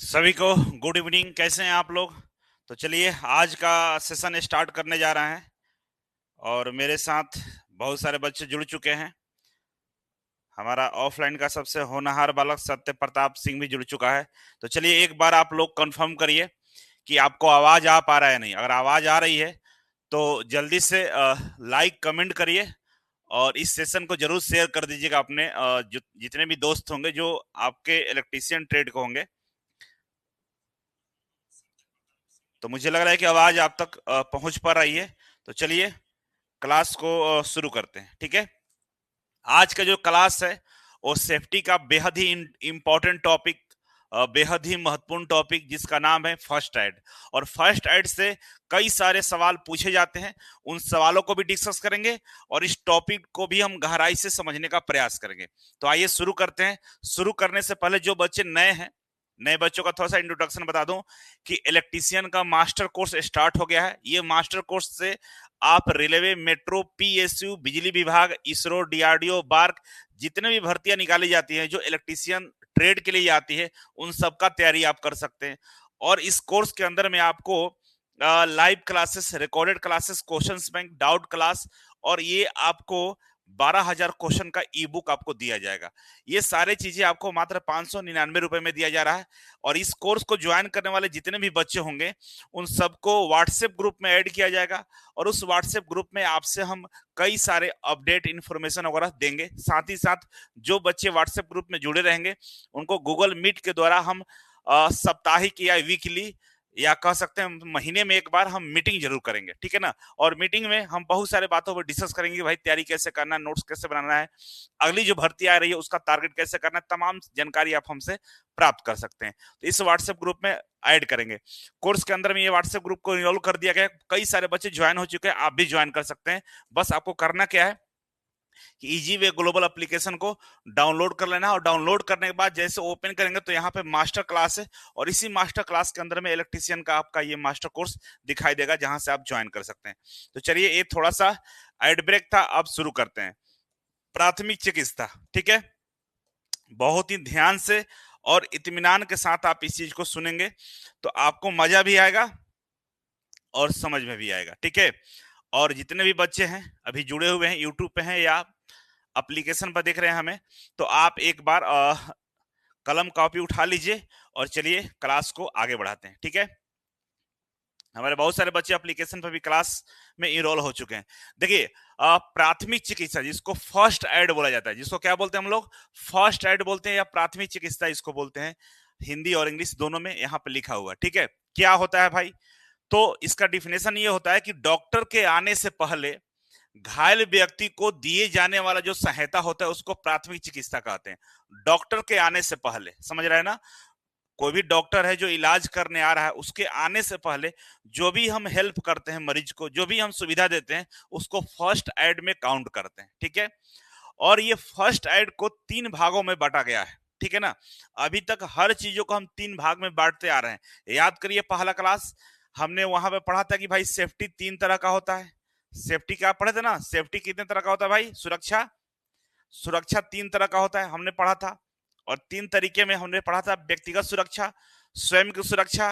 सभी को good evening. कैसे हैं आप लोग? तो चलिए आज का सेशन स्टार्ट करने जा रहे हैं और मेरे साथ बहुत सारे बच्चे जुड़ चुके हैं। हमारा ऑफलाइन का सबसे होनहार बालक सत्य प्रताप सिंह भी जुड़ चुका है। तो चलिए एक बार आप लोग कंफर्म करिए कि आपको आवाज आ पा रहा है नहीं। अगर आवाज आ रही है तो जल्दी से लाइक कमेंट करिए और इस सेशन को जरूर शेयर कर दीजिएगा अपने जितने भी दोस्त होंगे जो आपके इलेक्ट्रीशियन ट्रेड को होंगे। तो मुझे लग रहा है कि आवाज आप तक पहुंच पा रही है। तो चलिए क्लास को शुरू करते हैं। ठीक है, आज का जो क्लास है वो सेफ्टी का बेहद ही इंपॉर्टेंट टॉपिक, बेहद ही महत्वपूर्ण टॉपिक जिसका नाम है फर्स्ट एड। और फर्स्ट एड से कई सारे सवाल पूछे जाते हैं, उन सवालों को भी डिस्कस करेंगे और इस टॉपिक को भी हम गहराई से समझने का प्रयास करेंगे। तो आइए शुरू करते हैं। शुरू करने से पहले जो बच्चे नए हैं, नए बच्चों का थोड़ा सा इंट्रोडक्शन बता दूं कि इलेक्ट्रीशियन का मास्टर कोर्स स्टार्ट हो गया है। ये मास्टर कोर्स से आप रेलवे, मेट्रो, पीएसयू, बिजली विभाग, इसरो, डीआरडीओ, बार्क, जितने भी भर्तियां निकाली जाती हैं जो इलेक्ट्रीशियन ट्रेड के लिए आती है, उन सब का तैयारी आप कर सकते हैं। और इस कोर्स के अंदर में आपको live classes, recorded classes, questions bank, doubt class, और ये आपको 12,000 क्वेश्चन का ई बुक आपको दिया जाएगा। ये सारे चीजें आपको मात्र 599 रुपए में दिया जा रहा है। और इस कोर्स को ज्वाइन करने वाले जितने भी बच्चे होंगे उन सबको व्हाट्सएप ग्रुप में ऐड किया जाएगा और उस व्हाट्सएप ग्रुप में आपसे हम कई सारे अपडेट इंफॉर्मेशन वगैरह देंगे। साथ ही साथ जो बच्चे व्हाट्सएप ग्रुप में जुड़े रहेंगे उनको गूगल मीट के द्वारा हम साप्ताहिक या वीकली या कह सकते हैं महीने में एक बार हम मीटिंग जरूर करेंगे। ठीक है ना? और मीटिंग में हम बहुत सारे बातों पर डिस्कस करेंगे कि भाई तैयारी कैसे करना है, नोट्स कैसे बनाना है, अगली जो भर्ती आ रही है उसका टारगेट कैसे करना है, तमाम जानकारी आप हमसे प्राप्त कर सकते हैं। तो इस व्हाट्सएप ग्रुप में ऐड करेंगे। कोर्स के अंदर में ये व्हाट्सएप ग्रुप को इनरोल कर दिया गया है। कई सारे बच्चे ज्वाइन हो चुके हैं, आप भी ज्वाइन कर सकते हैं। बस आपको करना क्या है कि इजी वे ग्लोबल एप्लीकेशन को डाउनलोड कर लेना है और डाउनलोड करने के बाद जैसे ओपन करेंगे तो यहाँ पे मास्टर क्लास है और इसी मास्टर क्लास के अंदर में इलेक्ट्रीशियन का आपका ये मास्टर कोर्स दिखाई देगा जहां से आप ज्वाइन कर सकते हैं। तो चलिए ये थोड़ा सा एड ब्रेक था, अब शुरू करते हैं। प्राथमिक चिकित्सा, ठीक है, बहुत ही ध्यान से और इत्मीनान के साथ आप इस चीज को सुनेंगे तो आपको मजा भी आएगा और समझ में भी आएगा। ठीक है, और जितने भी बच्चे हैं अभी जुड़े हुए हैं, यूट्यूब पे हैं या एप्लीकेशन पर देख रहे हैं हमें, तो आप एक बार कलम कॉपी उठा लीजिए और चलिए क्लास को आगे बढ़ाते हैं। ठीक है, हमारे बहुत सारे बच्चे एप्लीकेशन पर भी क्लास में इनरोल हो चुके हैं। देखिए प्राथमिक चिकित्सा जिसको फर्स्ट एड बोला जाता है, जिसको क्या बोलते हैं हम लोग, फर्स्ट एड बोलते हैं या प्राथमिक चिकित्सा इसको बोलते हैं। हिंदी और इंग्लिश दोनों में यहाँ पे लिखा हुआ है। ठीक है, क्या होता है भाई? तो इसका डिफिनेशन ये होता है कि डॉक्टर के आने से पहले घायल व्यक्ति को दिए जाने वाला जो सहायता होता है उसको प्राथमिक चिकित्सा कहते हैं। डॉक्टर के आने से पहले, समझ रहे हैं ना? कोई भी डॉक्टर है जो इलाज करने आ रहा है, उसके आने से पहले जो भी हम हेल्प करते हैं मरीज को, जो भी हम सुविधा देते हैं, उसको फर्स्ट एड में काउंट करते हैं। ठीक है, और ये फर्स्ट एड को 3 भागों में बांटा गया है। ठीक है ना? अभी तक हर चीजों को हम 3 भाग में बांटते आ रहे हैं। याद करिए पहला क्लास हमने वहां पे पढ़ा था कि भाई सेफ्टी 3 तरह का होता है। सेफ्टी क्या पढ़े थे ना? सेफ्टी कितने तरह का होता है भाई? सुरक्षा, सुरक्षा 3 तरह का होता है हमने पढ़ा था। और 3 तरीके में हमने पढ़ा था, व्यक्तिगत सुरक्षा, स्वयं की सुरक्षा,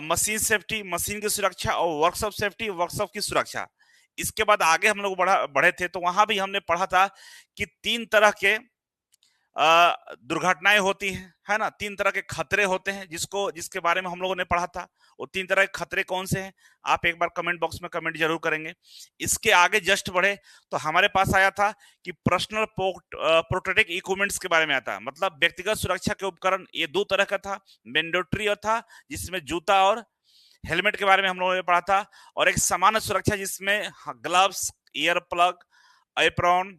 मशीन सेफ्टी, मशीन की सुरक्षा, और वर्कशॉप सेफ्टी, वर्कशॉप की सुरक्षा। इसके बाद आगे हम लोग बढ़े थे तो वहां भी हमने पढ़ा था कि 3 तरह के दुर्घटनाएं होती हैं, है ना? 3 तरह के खतरे होते हैं जिसके बारे में हम लोगों ने पढ़ा था। वो 3 तरह के खतरे कौन से हैं आप एक बार कमेंट बॉक्स में कमेंट जरूर करेंगे। इसके आगे जस्ट बढ़े तो हमारे पास आया था कि पर्सनल प्रोटेक्टिव इक्विपमेंट्स के बारे में आता है, मतलब व्यक्तिगत सुरक्षा के उपकरण। ये 2 तरह का था, मैंडेटरी और था जिसमें जूता और हेलमेट के बारे में हम लोगों ने पढ़ा था, और एक सामान्य सुरक्षा जिसमें ग्लव्स, ईयर प्लग, एप्रॉन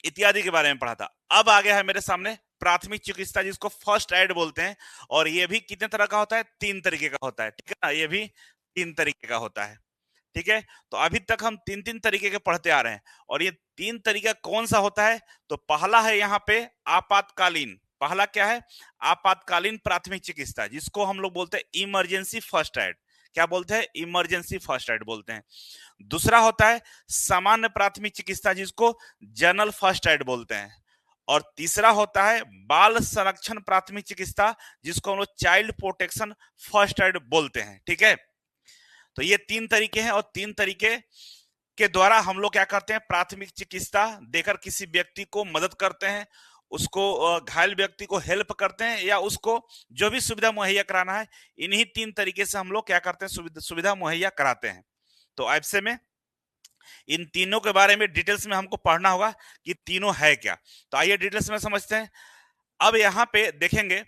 इत्यादि के बारे में पढ़ा था। अब आ गया है मेरे सामने प्राथमिक चिकित्सा जिसको फर्स्ट एड बोलते हैं, और ये भी कितने तरह का होता है? 3 तरीके का होता है। ठीक है ना? ये भी 3 तरीके का होता है। ठीक है, तो अभी तक हम 3-3 तरीके के पढ़ते आ रहे हैं। और ये 3 तरीका कौन सा होता है? तो पहला है यहाँ पे आपातकालीन। पहला क्या है? आपातकालीन प्राथमिक चिकित्सा, जिसको हम लोग बोलते हैं इमरजेंसी फर्स्ट एड। क्या बोलते हैं? इमरजेंसी फर्स्ट एड बोलते हैं। दूसरा होता है सामान्य प्राथमिक चिकित्सा जिसको जनरल फर्स्ट एड बोलते हैं। और तीसरा होता है बाल संरक्षण प्राथमिक चिकित्सा, जिसको हम लोग चाइल्ड प्रोटेक्शन फर्स्ट एड बोलते हैं। ठीक है, तो ये 3 तरीके हैं, और 3 तरीके के द्वारा हम लोग क्या करते हैं, प्राथमिक चिकित्सा देकर किसी व्यक्ति को मदद करते हैं, उसको घायल व्यक्ति को हेल्प करते हैं, या उसको जो भी सुविधा मुहैया कराना है, इन्हीं 3 तरीके से हम लोग क्या करते हैं, सुविधा मुहैया कराते हैं। तो ऐसे में इन तीनों के बारे में डिटेल्स में हमको पढ़ना होगा कि तीनों है क्या। तो आइए डिटेल्स में समझते हैं। अब यहाँ पे देखेंगे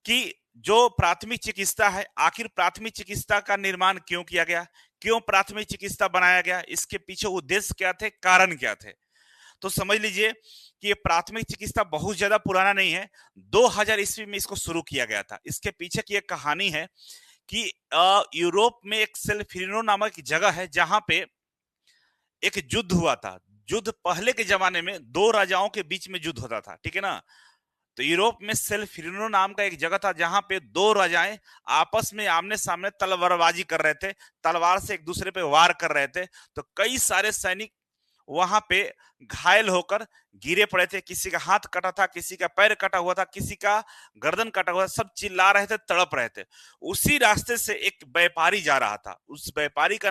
कि जो प्राथमिक चिकित्सा है, आखिर प्राथमिक चिकित्सा का निर्माण क्यों किया गया, क्यों प्राथमिक चिकित्सा बनाया गया, इसके पीछे उद्देश्य क्या थे, कारण क्या थे। तो समझ लीजिए कि ये प्राथमिक चिकित्सा बहुत ज्यादा पुराना नहीं है, 2000 ईस्वी में इसको शुरू किया गया था। इसके पीछे की एक कहानी है कि यूरोप में एक सेल्फिनो नामक जगह है, जहां पे एक युद्ध हुआ था। युद्ध पहले के जमाने में 2 राजाओं के बीच में युद्ध होता था, ठीक है ना। तो यूरोप में सेल्फिनो नाम का एक जगह था, जहां पे 2 राजाएं आपस में आमने सामने तलवारबाजी कर रहे थे, तलवार से एक दूसरे पे वार कर रहे थे। तो कई सारे सैनिक वहां पे घायल होकर गिरे पड़े थे, किसी का हाथ कटा था, किसी का पैर कटा हुआ था, किसी का गर्दन कटा हुआ था, सब चिल्ला रहे थे, तड़प रहे थे। उसी रास्ते से एक व्यापारी जा रहा था, उस व्यापारी का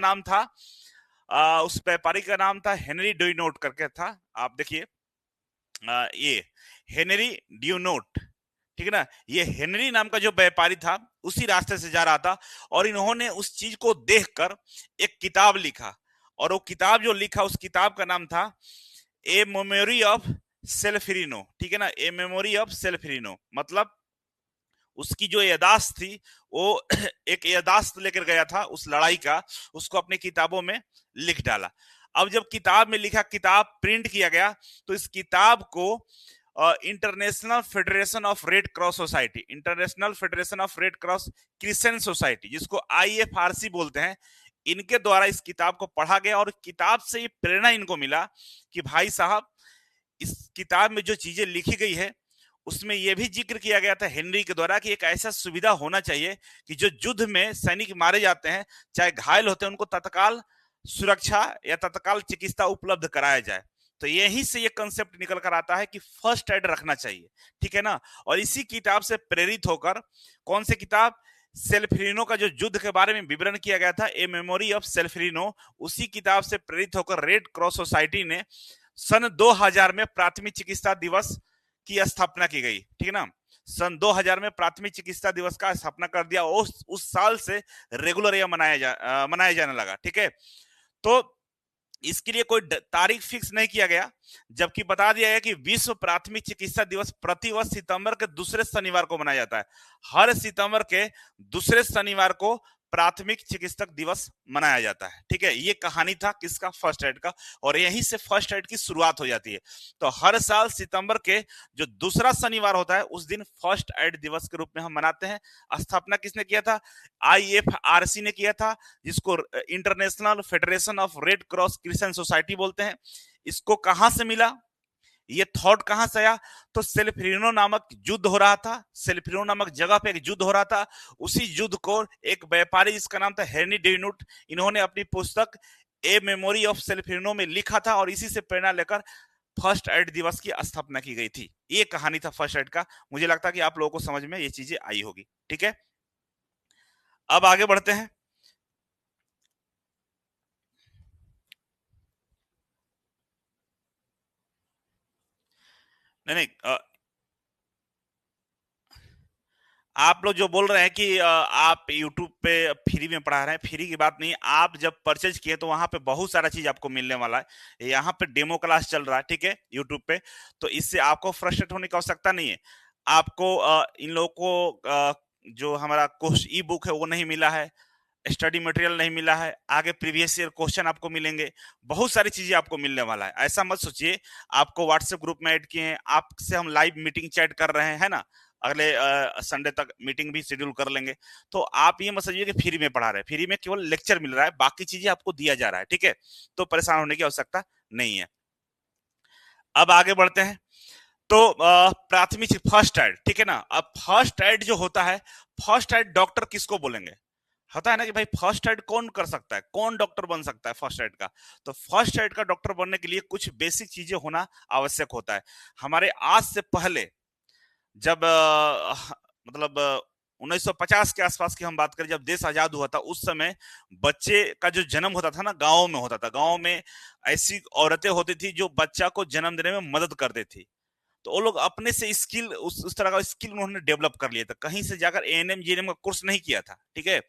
नाम था हेनरी डुइनोट करके था। आप देखिए ये हेनरी ड्यूनोट, ठीक है ना। ये हेनरी नाम का जो व्यापारी था उसी रास्ते से जा रहा था, और इन्होंने उस चीज को देखकर एक किताब लिखा, और वो किताब जो लिखा, उस किताब का नाम था ए मेमोरी ऑफ सेल्फिनो, ठीक है ना। ए मेमोरी ऑफ सेल्फिनो मतलब उसकी जो यादाश्त थी, वो एक यादाश्त लेकर गया था उस लड़ाई का, उसको अपनी किताबों में लिख डाला। अब जब किताब में लिखा, किताब प्रिंट किया गया, तो इस किताब को international federation of red cross society, international federation of red cross Christian society, जिसको IFRC बोलते हैं, इनके द्वारा इस किताब को पढ़ा गया। और किताब से ये प्रेरणा इनको मिला कि भाई साहब, इस किताब में जो चीजें लिखी गई है, उसमें यह भी जिक्र किया गया था हेनरी के द्वारा कि एक ऐसा सुविधा होना चाहिए कि जो युद्ध में सैनिक मारे जाते हैं, चाहे घायल होते हैं, उनको तत्काल सुरक्षा या तत्काल चिकित्सा उपलब्ध कराया जाए। तो यहीं से ये कंसेप्ट निकल कर आता है कि फर्स्ट एड रखना चाहिए, ठीक है ना। और इसी किताब से प्रेरित होकर, कौन सी किताब, सेल्फिनो का जो युद्ध के बारे में विवरण किया गया था, ए मेमोरी ऑफ सेल्फिनो, उसी किताब से प्रेरित होकर रेड क्रॉस सोसाइटी ने सन 2000 में प्राथमिक चिकित्सा दिवस की स्थापना की गई, ठीक है ना। सन 2000 में प्राथमिक चिकित्सा दिवस का स्थापना कर दिया। उस साल से रेगुलर यह मनाया जाने लगा, ठीक है। तो इसके लिए कोई तारीख फिक्स नहीं किया गया, जबकि बता दिया गया कि विश्व प्राथमिक चिकित्सा दिवस प्रतिवर्ष सितंबर के दूसरे शनिवार को मनाया जाता है। हर सितंबर के दूसरे शनिवार को प्राथमिक चिकित्सक दिवस मनाया जाता है, ठीक है। ये कहानी था किसका, फर्स्ट एड का, और यहीं से फर्स्ट एड की शुरुआत हो जाती है। तो हर साल सितंबर के जो दूसरा शनिवार होता है, उस दिन फर्स्ट एड दिवस के रूप में हम मनाते हैं। स्थापना किसने किया था, IFRC ने किया था, जिसको international federation of red cross Christian society बोलते हैं। इसको कहां से मिला, ये थॉट कहां से आया, तो सेल्फिनो नामक युद्ध हो रहा था, सेल्फिनो नामक जगह पे एक युद्ध हो रहा था। उसी युद्ध को एक व्यापारी जिसका नाम था हेनरी डेनुट, इन्होंने अपनी पुस्तक ए मेमोरी ऑफ सेल्फिनो में लिखा था, और इसी से प्रेरणा लेकर फर्स्ट एड दिवस की स्थापना की गई थी। ये कहानी था फर्स्ट एड का। मुझे लगता है कि आप लोगों को समझ में ये चीजें आई होगी, ठीक है। अब आगे बढ़ते हैं। नहीं नहीं, आप लोग जो बोल रहे हैं कि आप YouTube पे फ्री में पढ़ा रहे हैं, फ्री की बात नहीं। आप जब परचेज किए तो वहां पे बहुत सारा चीज आपको मिलने वाला है। यहाँ पे डेमो क्लास चल रहा है, ठीक है, YouTube पे। तो इससे आपको फ्रस्ट्रेट होने की आवश्यकता नहीं है। आपको इन लोगों को जो हमारा कोर्स ई बुक है वो नहीं मिला है, स्टडी मटेरियल नहीं मिला है, आगे प्रीवियस ईयर क्वेश्चन आपको मिलेंगे, बहुत सारी चीजें आपको मिलने वाला है। ऐसा मत सोचिए, आपको व्हाट्सएप ग्रुप में ऐड किए हैं, आपसे हम लाइव मीटिंग चैट कर रहे हैं ना, अगले संडे तक मीटिंग भी शेड्यूल कर लेंगे। तो आप ये मत समझिए कि फ्री में पढ़ा रहे हैं, फ्री में केवल लेक्चर मिल रहा है, बाकी चीजें आपको दिया जा रहा है, ठीक है। तो परेशान होने की आवश्यकता नहीं है। अब आगे बढ़ते हैं। तो प्राथमिक फर्स्ट एड, ठीक है ना। अब फर्स्ट एड जो होता है, फर्स्ट एड डॉक्टर किसको बोलेंगे, होता है ना कि भाई फर्स्ट एड कौन कर सकता है, कौन डॉक्टर बन सकता है फर्स्ट एड का। तो फर्स्ट एड का डॉक्टर बनने के लिए कुछ बेसिक चीजें होना आवश्यक होता है। हमारे आज से पहले जब मतलब 1950 के आसपास की हम बात करें, जब देश आजाद हुआ था, उस समय बच्चे का जो जन्म होता था ना, गाँव में होता था। गाँव में ऐसी औरतें होती थी जो बच्चा को जन्म देने में मदद करती थी। तो वो लोग अपने से स्किल, उस तरह का स्किल उन्होंने डेवलप कर लिया था, कहीं से जाकर एएनएम जीएनएम का कोर्स नहीं किया था, ठीक है।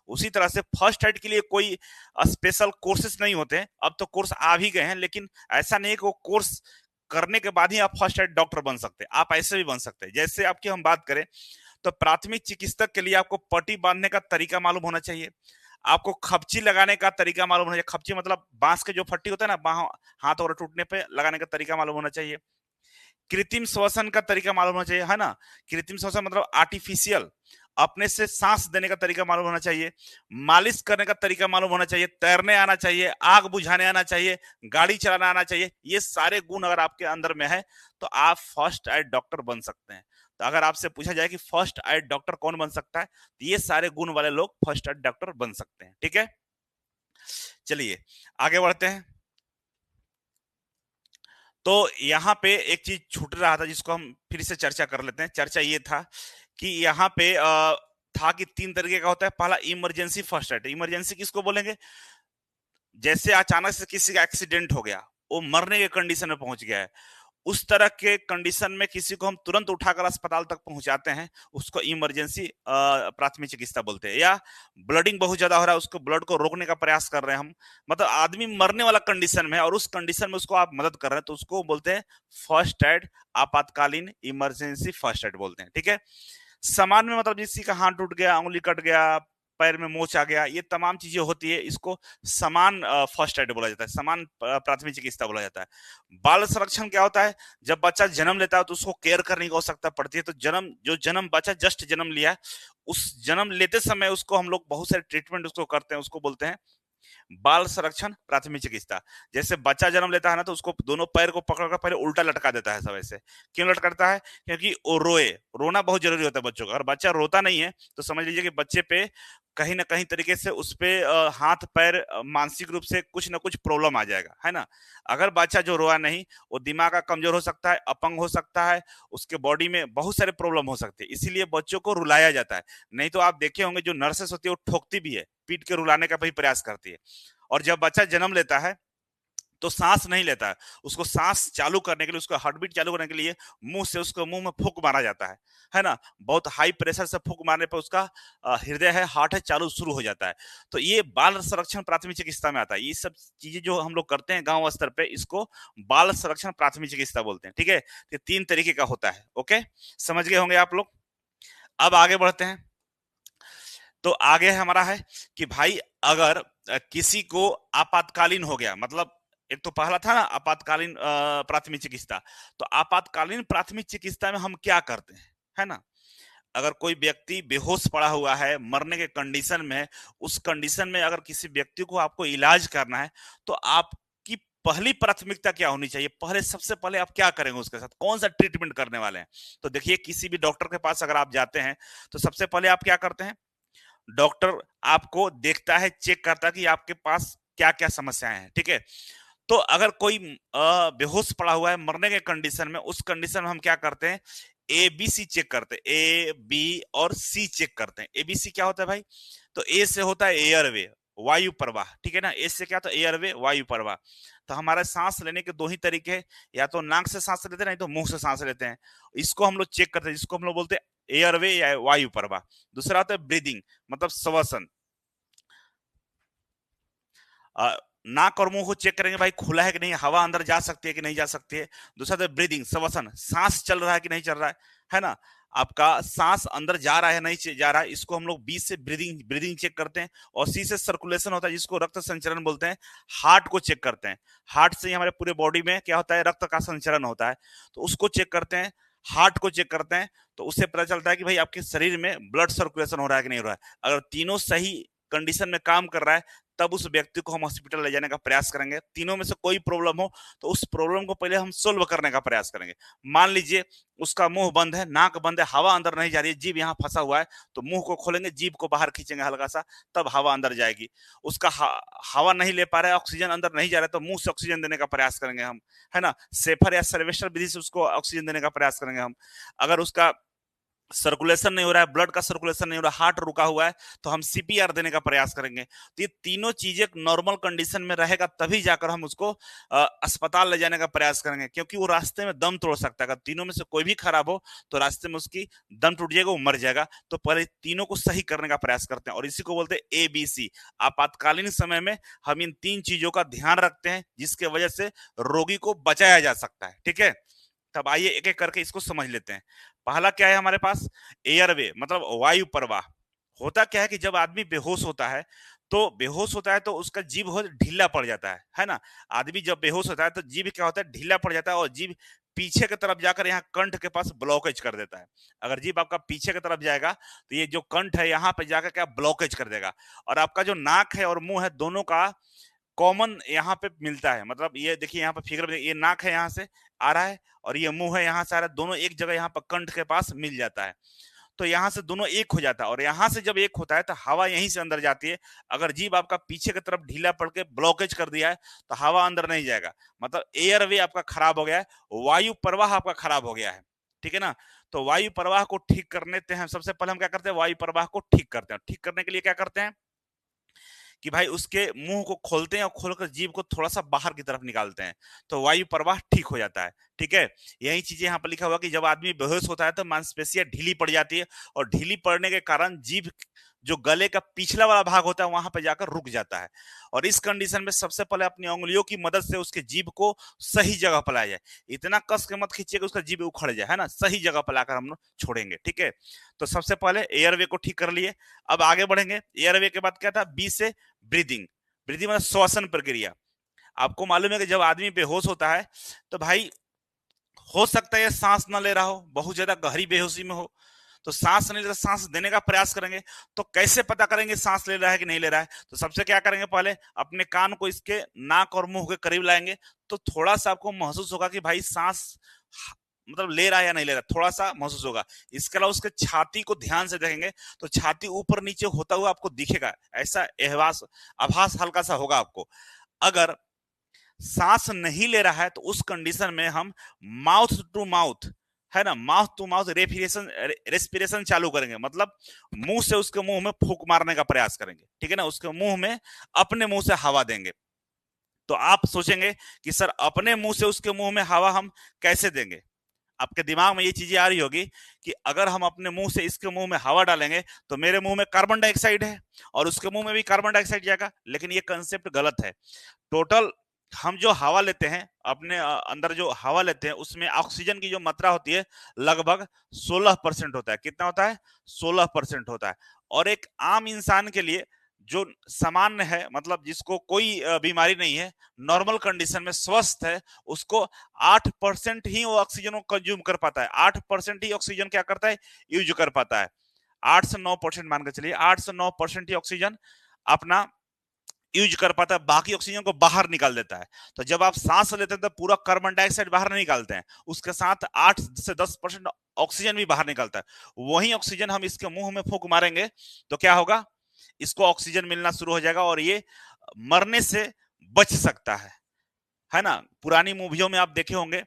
उसी तरह से फर्स्ट एड के लिए कोई स्पेशल कोर्सेज नहीं होते हैं। अब तो कोर्स आ भी गए हैं, लेकिन ऐसा नहीं है कि वो कोर्स करने के बाद ही आप फर्स्ट एड डॉक्टर बन सकते हैं, आप ऐसे भी बन सकते हैं। जैसे आपकी हम बात करें तो प्राथमिक चिकित्सक के लिए आपको पट्टी बांधने का तरीका मालूम होना चाहिए, आपको खपची लगाने का तरीका मालूम होना चाहिए। खपची मतलब बांस के जो फट्टी होता है ना, हाथ और टूटने पे लगाने का तरीका मालूम होना चाहिए। कृत्रिम श्वसन का तरीका मालूम होना चाहिए, है ना। कृत्रिम श्वसन मतलब आर्टिफिशियल, अपने से सांस देने का तरीका मालूम होना चाहिए। मालिश करने का तरीका मालूम होना चाहिए, तैरने आना चाहिए, आग बुझाने आना चाहिए, गाड़ी चलाना आना चाहिए। ये सारे गुण अगर आपके अंदर में है तो आप फर्स्ट एड डॉक्टर बन सकते हैं। तो अगर आपसे पूछा जाए कि फर्स्ट एड डॉक्टर कौन बन सकता है, तो ये सारे गुण वाले लोग फर्स्ट एड डॉक्टर बन सकते हैं, ठीक है। चलिए आगे बढ़ते हैं। तो यहाँ पे एक चीज छूट रहा था जिसको हम फिर से चर्चा कर लेते हैं। चर्चा ये था कि यहाँ पे था कि 3 तरीके का होता है। पहला इमरजेंसी फर्स्ट एड। इमरजेंसी किसको बोलेंगे, जैसे अचानक से किसी का एक्सीडेंट हो गया, वो मरने के कंडीशन में पहुंच गया है, उस तरह के कंडीशन में किसी को हम तुरंत उठाकर अस्पताल तक पहुंचाते हैं, उसको इमरजेंसी प्राथमिक चिकित्सा बोलते हैं। या ब्लडिंग बहुत ज्यादा हो रहा है, उसको ब्लड को रोकने का प्रयास कर रहे हैं हम, मतलब आदमी मरने वाला कंडीशन में है और उस कंडीशन में उसको आप मदद कर रहे हैं, तो उसको बोलते हैं फर्स्ट एड, आपातकालीन इमरजेंसी फर्स्ट एड बोलते हैं, ठीक है। सामान्य में मतलब किसी का हाथ टूट गया, उंगली कट गया, पैर में मोच आ गया, ये तमाम चीजें होती है, इसको समान फर्स्ट एड बोला जाता है, समान प्राथमिक चिकित्सा बोला जाता है। बाल संरक्षण क्या होता है, जब बच्चा जन्म लेता है तो उसको केयर करने की आवश्यकता पड़ती है। तो जन्म बच्चा जस्ट जन्म लिया, उस जन्म लेते समय उसको हम लोग बहुत सारे ट्रीटमेंट उसको करते हैं, उसको बोलते हैं बाल संरक्षण प्राथमिक चिकित्सा। जैसे बच्चा जन्म लेता है ना, तो उसको दोनों पैर को पकड़कर पहले उल्टा लटका देता है सब ऐसे। क्यों लटकाता है, क्योंकि वो रोए, रोना बहुत जरूरी होता है बच्चों का। अगर बच्चा रोता नहीं है तो समझ लीजिए कि बच्चे पे कहीं ना कहीं तरीके से उस पे हाथ पैर मानसिक रूप से कुछ ना कुछ प्रॉब्लम आ जाएगा, है ना। अगर बच्चा जो रोआ नहीं, वो दिमाग का कमजोर हो सकता है, अपंग हो सकता है, उसके बॉडी में बहुत सारे प्रॉब्लम हो सकते हैं, इसीलिए बच्चों को रुलाया जाता है। नहीं तो आप देखे होंगे जो नर्सेस होती है वो ठोकती भी है, पीट के रुलाने का भी प्रयास करती है। और जब बच्चा जन्म लेता है तो सांस नहीं लेता है, उसको सांस चालू करने के लिए, उसको हार्ट बीट चालू करने के लिए मुंह से उसको मुंह में फूंक मारा जाता है ना। बहुत हाई प्रेशर से फूंक मारने पर उसका हृदय है, हार्ट है, चालू शुरू हो जाता है। तो ये बाल संरक्षण प्राथमिक चिकित्सा में आता है। ये सब चीजें जो हम लोग करते हैं गांव स्तर पे, इसको बाल संरक्षण प्राथमिक चिकित्सा बोलते हैं, ठीक है। ये 3 तरीके का होता है, ओके, समझ गए होंगे आप लोग। अब आगे बढ़ते हैं। तो आगे हमारा है कि भाई अगर किसी को आपातकालीन हो गया, मतलब एक तो पहला था ना आपातकालीन प्राथमिक चिकित्सा, तो आपातकालीन प्राथमिक चिकित्सा में हम क्या करते हैं, है ना। अगर कोई व्यक्ति बेहोश पड़ा हुआ है, मरने के कंडीशन में है, उस कंडीशन में अगर किसी व्यक्ति को आपको इलाज करना है, तो आपकी पहली प्राथमिकता क्या होनी चाहिए, पहले सबसे पहले आप क्या करेंगे उसके साथ, कौन सा ट्रीटमेंट करने वाले हैं। तो देखिए किसी भी डॉक्टर के पास अगर आप जाते हैं तो सबसे पहले आप क्या करते हैं, डॉक्टर आपको देखता है, चेक करता है कि आपके पास क्या क्या समस्याएं हैं, ठीक है। तो अगर कोई बेहोश पड़ा हुआ है मरने के कंडीशन में, उस कंडीशन में हम क्या करते हैं, ए बी सी चेक करते हैं, ए बी और सी चेक करते हैं। ए बी सी क्या होता है भाई, तो ए से होता है एयरवे, वायु प्रवाह, ठीक है ना। ए से क्या, तो एयरवे, वायु प्रवाह। तो हमारा सांस लेने के 2 ही तरीके हैं, या तो नाक से सांस लेते हैं, नहीं तो मुंह से सांस लेते हैं। इसको हम लोग चेक करते हैं, जिसको हम लोग बोलते हैं एयरवे या वायु प्रवाह। दूसरा होता है ब्रीदिंग, मतलब श्वसन। नाक और मुंह को चेक करेंगे भाई खुला है कि नहीं, हवा अंदर जा सकती है कि नहीं जा सकती है। दूसरा तो ब्रीदिंग, श्वसन, सांस चल रहा है कि नहीं चल रहा है ना। आपका सांस अंदर जा रहा है नहीं जा रहा है, इसको हम लोग बी से ब्रीदिंग ब्रीदिंग चेक करते हैं। और सी से सर्कुलेशन होता है, जिसको रक्त संचरण बोलते हैं। हार्ट को चेक करते हैं, हार्ट से ही हमारे पूरे बॉडी में क्या होता है, रक्त का संचरण होता है, तो उसको चेक करते हैं। हार्ट को चेक करते हैं, तो उससे पता चलता है कि भाई आपके शरीर में ब्लड सर्कुलेशन हो रहा है कि नहीं हो रहा है। अगर तीनों सही कंडीशन में काम कर रहा है, तब उस व्यक्ति को हम हॉस्पिटल ले जाने का प्रयास करेंगे। तीनों में से कोई प्रॉब्लम हो तो उस प्रॉब्लम को पहले हम सोल्व करने का प्रयास करेंगे। मान लीजिए उसका मुंह बंद है, नाक बंद है, हवा अंदर नहीं जा रही है, जीभ यहाँ फंसा हुआ है, तो मुंह को खोलेंगे, जीभ को बाहर खींचेंगे हल्का सा, तब हवा अंदर जाएगी। उसका हवा नहीं ले पा रहा है, ऑक्सीजन अंदर नहीं जा रहा है, तो मुंह से ऑक्सीजन देने का प्रयास करेंगे हम, है ना। सेफर या सर्वेस्टर विधि से उसको ऑक्सीजन देने का प्रयास करेंगे हम। अगर उसका सर्कुलेशन नहीं हो रहा है, ब्लड का सर्कुलेशन नहीं हो रहा, हार्ट रुका हुआ है, तो हम सीपीआर देने का प्रयास करेंगे। तो ये तीनों चीजें नॉर्मल कंडीशन में रहेगा तभी जाकर हम उसको अस्पताल ले जाने का प्रयास करेंगे, क्योंकि वो रास्ते में दम तोड़ सकता है। अगर तीनों में से कोई भी खराब हो तो रास्ते में उसकी दम टूट जाएगा, वो मर जाएगा। तो पहले तीनों को सही करने का प्रयास करते हैं, और इसी को बोलते हैं ABC। आपातकालीन समय में हम इन 3 चीजों का ध्यान रखते हैं, जिसके वजह से रोगी को बचाया जा सकता है। ठीक है, तब आइए एक एक करके इसको समझ लेते हैं। पहला क्या है हमारे पास, एयरवे, मतलब वायु प्रवाह। होता क्या है कि जब आदमी बेहोश होता है तो उसका जीभ हो ढीला पड़ जाता है ना। आदमी जब बेहोश होता है तो जीभ क्या होता है, ढीला पड़ जाता है, और जीभ पीछे की तरफ जाकर यहाँ कंठ के पास ब्लॉकेज कर देता है। अगर जीभ आपका पीछे की तरफ जाएगा तो ये जो कंठ है यहाँ पे जाकर क्या ब्लॉकेज कर देगा, और आपका जो नाक है और मुंह है दोनों का कॉमन यहाँ पे मिलता है। मतलब ये देखिए यहाँ पे फिगर में, ये नाक है यहाँ से आ रहा है, और ये मुंह है यहाँ से आ रहा है, दोनों एक जगह यहाँ पर कंठ के पास मिल जाता है। तो यहाँ से दोनों एक हो जाता है, और यहाँ से जब एक होता है तो हवा यहीं से अंदर जाती है। अगर जीभ आपका पीछे की तरफ ढीला पड़ के ब्लॉकेज कर दिया है तो हवा अंदर नहीं जाएगा, मतलब एयरवे आपका खराब हो गया है, वायु प्रवाह आपका खराब हो गया है। ठीक है ना। तो वायु प्रवाह को ठीक करने हैं, सबसे पहले हम क्या करते हैं, वायु प्रवाह को ठीक करते हैं। ठीक करने के लिए क्या करते हैं कि भाई उसके मुंह को खोलते हैं और खोलकर जीभ को थोड़ा सा बाहर की तरफ निकालते हैं, तो वायु प्रवाह ठीक हो जाता है। ठीक है, यही चीजें यहाँ पर लिखा हुआ कि जब आदमी बेहोश होता है तो मांसपेशियां ढीली पड़ जाती है, और ढीली पड़ने के कारण जीभ जो गले का पिछला वाला भाग होता है वहां पर जाकर रुक जाता है। और इस कंडीशन में सबसे पहले अपनी उंगलियों की मदद से उसके जीभ को सही जगह पर लाया जाए। इतना कस के मत खींचिए कि उसका जीभ उखड़ जाए, है ना, सही जगह पर लाकर हम लोग छोड़ेंगे। ठीक है, तो सबसे पहले एयरवे को ठीक कर लिए। अब आगे बढ़ेंगे। एयरवे के बाद क्या था, बी से ब्रीदिंग। ब्रीदिंग मतलब श्वसन प्रक्रिया। आपको मालूम है कि जब आदमी बेहोश होता है तो भाई हो सकता है सांस न ले रहा हो, बहुत ज्यादा गहरी बेहोशी में हो, तो सांस नहीं ले रहा, सांस देने का प्रयास करेंगे। तो कैसे पता करेंगे सांस ले रहा है कि नहीं ले रहा है, तो सबसे क्या करेंगे, पहले अपने कान को इसके नाक और मुंह के करीब लाएंगे, तो थोड़ा सा आपको महसूस होगा कि भाई सांस मतलब ले रहा है या नहीं ले रहा, थोड़ा सा महसूस होगा। इसके अलावा उसके छाती को ध्यान से देखेंगे तो छाती ऊपर नीचे होता हुआ आपको दिखेगा, ऐसा आभास हल्का सा होगा आपको। अगर सांस नहीं ले रहा है तो उस कंडीशन में हम माउथ टू माउथ, है ना, माउथ टू माउथ रेस्पिरेशन चालू करेंगे, मतलब मुंह से उसके मुंह में फूंक मारने का प्रयास करेंगे। ठीक है ना, उसके मुंह में अपने मुंह से हवा देंगे। तो आप सोचेंगे कि सर अपने मुंह से उसके मुंह में हवा हम कैसे देंगे। आपके दिमाग में ये चीजें आ रही होगी कि अगर हम अपने मुंह से इसके मुंह में हवा डालेंगे तो मेरे मुंह में कार्बन डाइऑक्साइड है और उसके मुंह में भी कार्बन डाइऑक्साइड जाएगा, लेकिन ये कंसेप्ट गलत है। टोटल हम जो हवा लेते हैं अपने अंदर जो हवा लेते हैं उसमें ऑक्सीजन की जो मात्रा होती है लगभग 16% होता है। कितना होता है, 16% होता है। और एक आम इंसान के लिए जो सामान्य है, मतलब जिसको कोई बीमारी नहीं है, नॉर्मल कंडीशन में स्वस्थ है, उसको 8% ही वो ऑक्सीजन को कंज्यूम कर पाता है। 8% ही ऑक्सीजन क्या करता है, यूज कर पाता है। 8 से 9% मान के चलिए, 8 से 9% ही ऑक्सीजन अपना यूज कर पाता है, बाकी ऑक्सीजन को बाहर निकाल देता है। तो जब आप सांस लेते हैं तो पूरा कार्बन डाइऑक्साइड बाहर नहीं निकालते हैं, उसके साथ 8 से 10% ऑक्सीजन भी बाहर निकलता है। वही ऑक्सीजन हम इसके मुंह में फूंक मारेंगे तो क्या होगा, इसको ऑक्सीजन मिलना शुरू हो जाएगा और ये मरने से बच सकता है ना। पुरानी मूवियों में आप देखे होंगे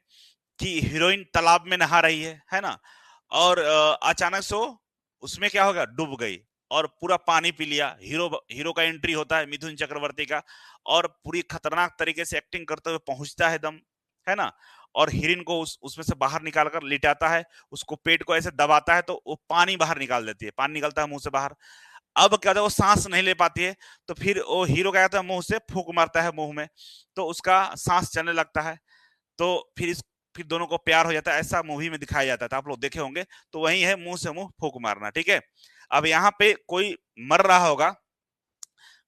कि हीरोइन तालाब में नहा रही है ना, और अचानक से उसमें क्या होगा, डूब गई और पूरा पानी पी लिया। हीरो का एंट्री होता है, मिथुन चक्रवर्ती का, और पूरी खतरनाक तरीके से एक्टिंग करते हुए पहुंचता है दम, है ना, और हीरोइन को उसमें से बाहर निकाल कर लिटाता है, उसको पेट को ऐसे दबाता है तो वो पानी बाहर निकाल देती है, पानी निकलता है मुंह से बाहर। अब क्या होता है, वो सांस नहीं ले पाती है, तो फिर वो हीरो क्या करता है, मुंह से फूंक मारता है मुंह में, तो उसका सांस चलने लगता है। तो फिर दोनों को प्यार हो जाता है, ऐसा मूवी में दिखाया जाता था, आप लोग देखे होंगे। तो वही है मुंह से मुंह फूंक मारना। ठीक है, अब यहाँ पे कोई मर रहा होगा,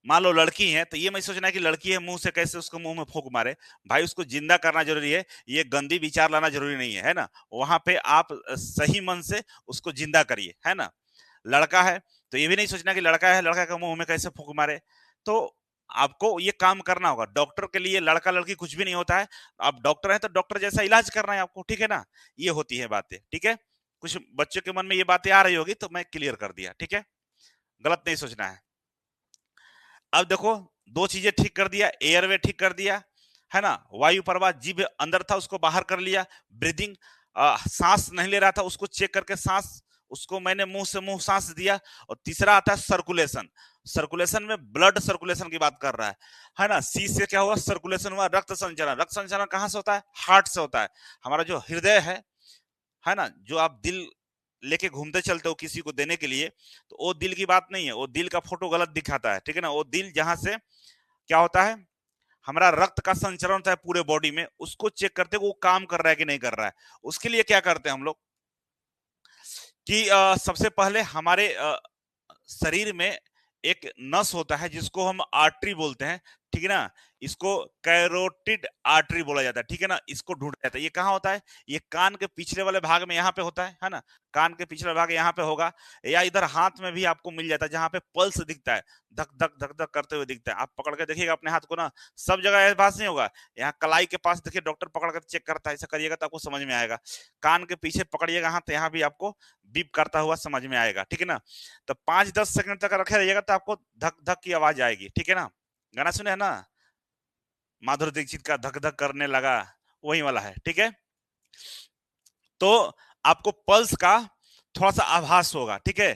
मान लो लड़की है, तो ये मैं सोचना है कि लड़की है मुंह से कैसे उसको मुंह में फूंक मारे। भाई उसको जिंदा करना जरूरी है, ये गंदी विचार लाना जरूरी नहीं है ना। वहां पे आप सही मन से उसको जिंदा करिए, है ना। लड़का है तो ये भी नहीं सोचना कि लड़का है, लड़का के मुंह में कैसे फूंक मारे। तो आपको ये काम करना होगा। डॉक्टर के लिए लड़का लड़की कुछ भी नहीं होता है। आप डॉक्टर हैं तो डॉक्टर जैसा इलाज करना है आपको, ठीक है ना। ये होती है बातें, ठीक है। कुछ बच्चों के मन में ये बातें आ रही होगी तो मैं क्लियर कर दिया, ठीक है। गलत नहीं सोचना है। अब देखो, दो चीजें ठीक कर दिया, एयरवे ठीक कर दिया, है ना। वायु प्रवाह, जीभ अंदर था उसको बाहर कर लिया। ब्रीदिंग, सांस नहीं ले रहा था उसको चेक करके सांस, उसको मैंने मुंह से मुंह सांस दिया। और तीसरा आता है सर्कुलेशन। सर्कुलेशन में ब्लड सर्कुलेशन की बात कर रहा है ना। सी से क्या हुआ, सर्कुलेशन हुआ, रक्त संचरण। रक्त संचरण कहां से होता है, हार्ट से होता है। हमारा जो हृदय है ना, जो आप दिल लेके घूमते चलते हो किसी को देने के लिए, तो वो दिल की बात नहीं है, वो दिल का फोटो गलत दिखाता है, ठीक है ना। वो दिल जहां से क्या होता है, हमारा रक्त का संचरण होता है पूरे बॉडी में, उसको चेक करते हैं वो काम कर रहा है कि नहीं कर रहा है। उसके लिए क्या करते हैं हम लोग कि सबसे पहले हमारे शरीर में एक नस होता है जिसको हम आर्टरी बोलते हैं, ठीक है ना। इसको कैरोटिड आर्टरी बोला जाता है, ठीक है ना। इसको ढूंढा जाता है। ये कहाँ होता है, ये कान के पिछले वाले भाग में यहाँ पे होता है ना। कान के पिछले भाग यहाँ पे होगा, या इधर हाथ में भी आपको मिल जाता है जहां पे पल्स दिखता है, धक धक धक धक करते हुए दिखता है। आप पकड़ के देखिएगा अपने हाथ को ना, सब जगह एहसास नहीं होगा। यहाँ कलाई के पास देखिए, डॉक्टर पकड़ कर चेक करता है, ऐसा करिएगा तो आपको समझ में आएगा। कान के पीछे पकड़िएगा हाथ, यहाँ भी आपको बीप करता हुआ समझ में आएगा, ठीक है ना। तो 5-10 सेकंड तक रखे रहिएगा तो आपको धक धक की आवाज आएगी, ठीक है ना। गाना सुने है ना, माधुरी दीक्षित का धक धक करने लगा, वही वाला है, ठीक है। तो आपको पल्स का थोड़ा सा आभास होगा, ठीक है।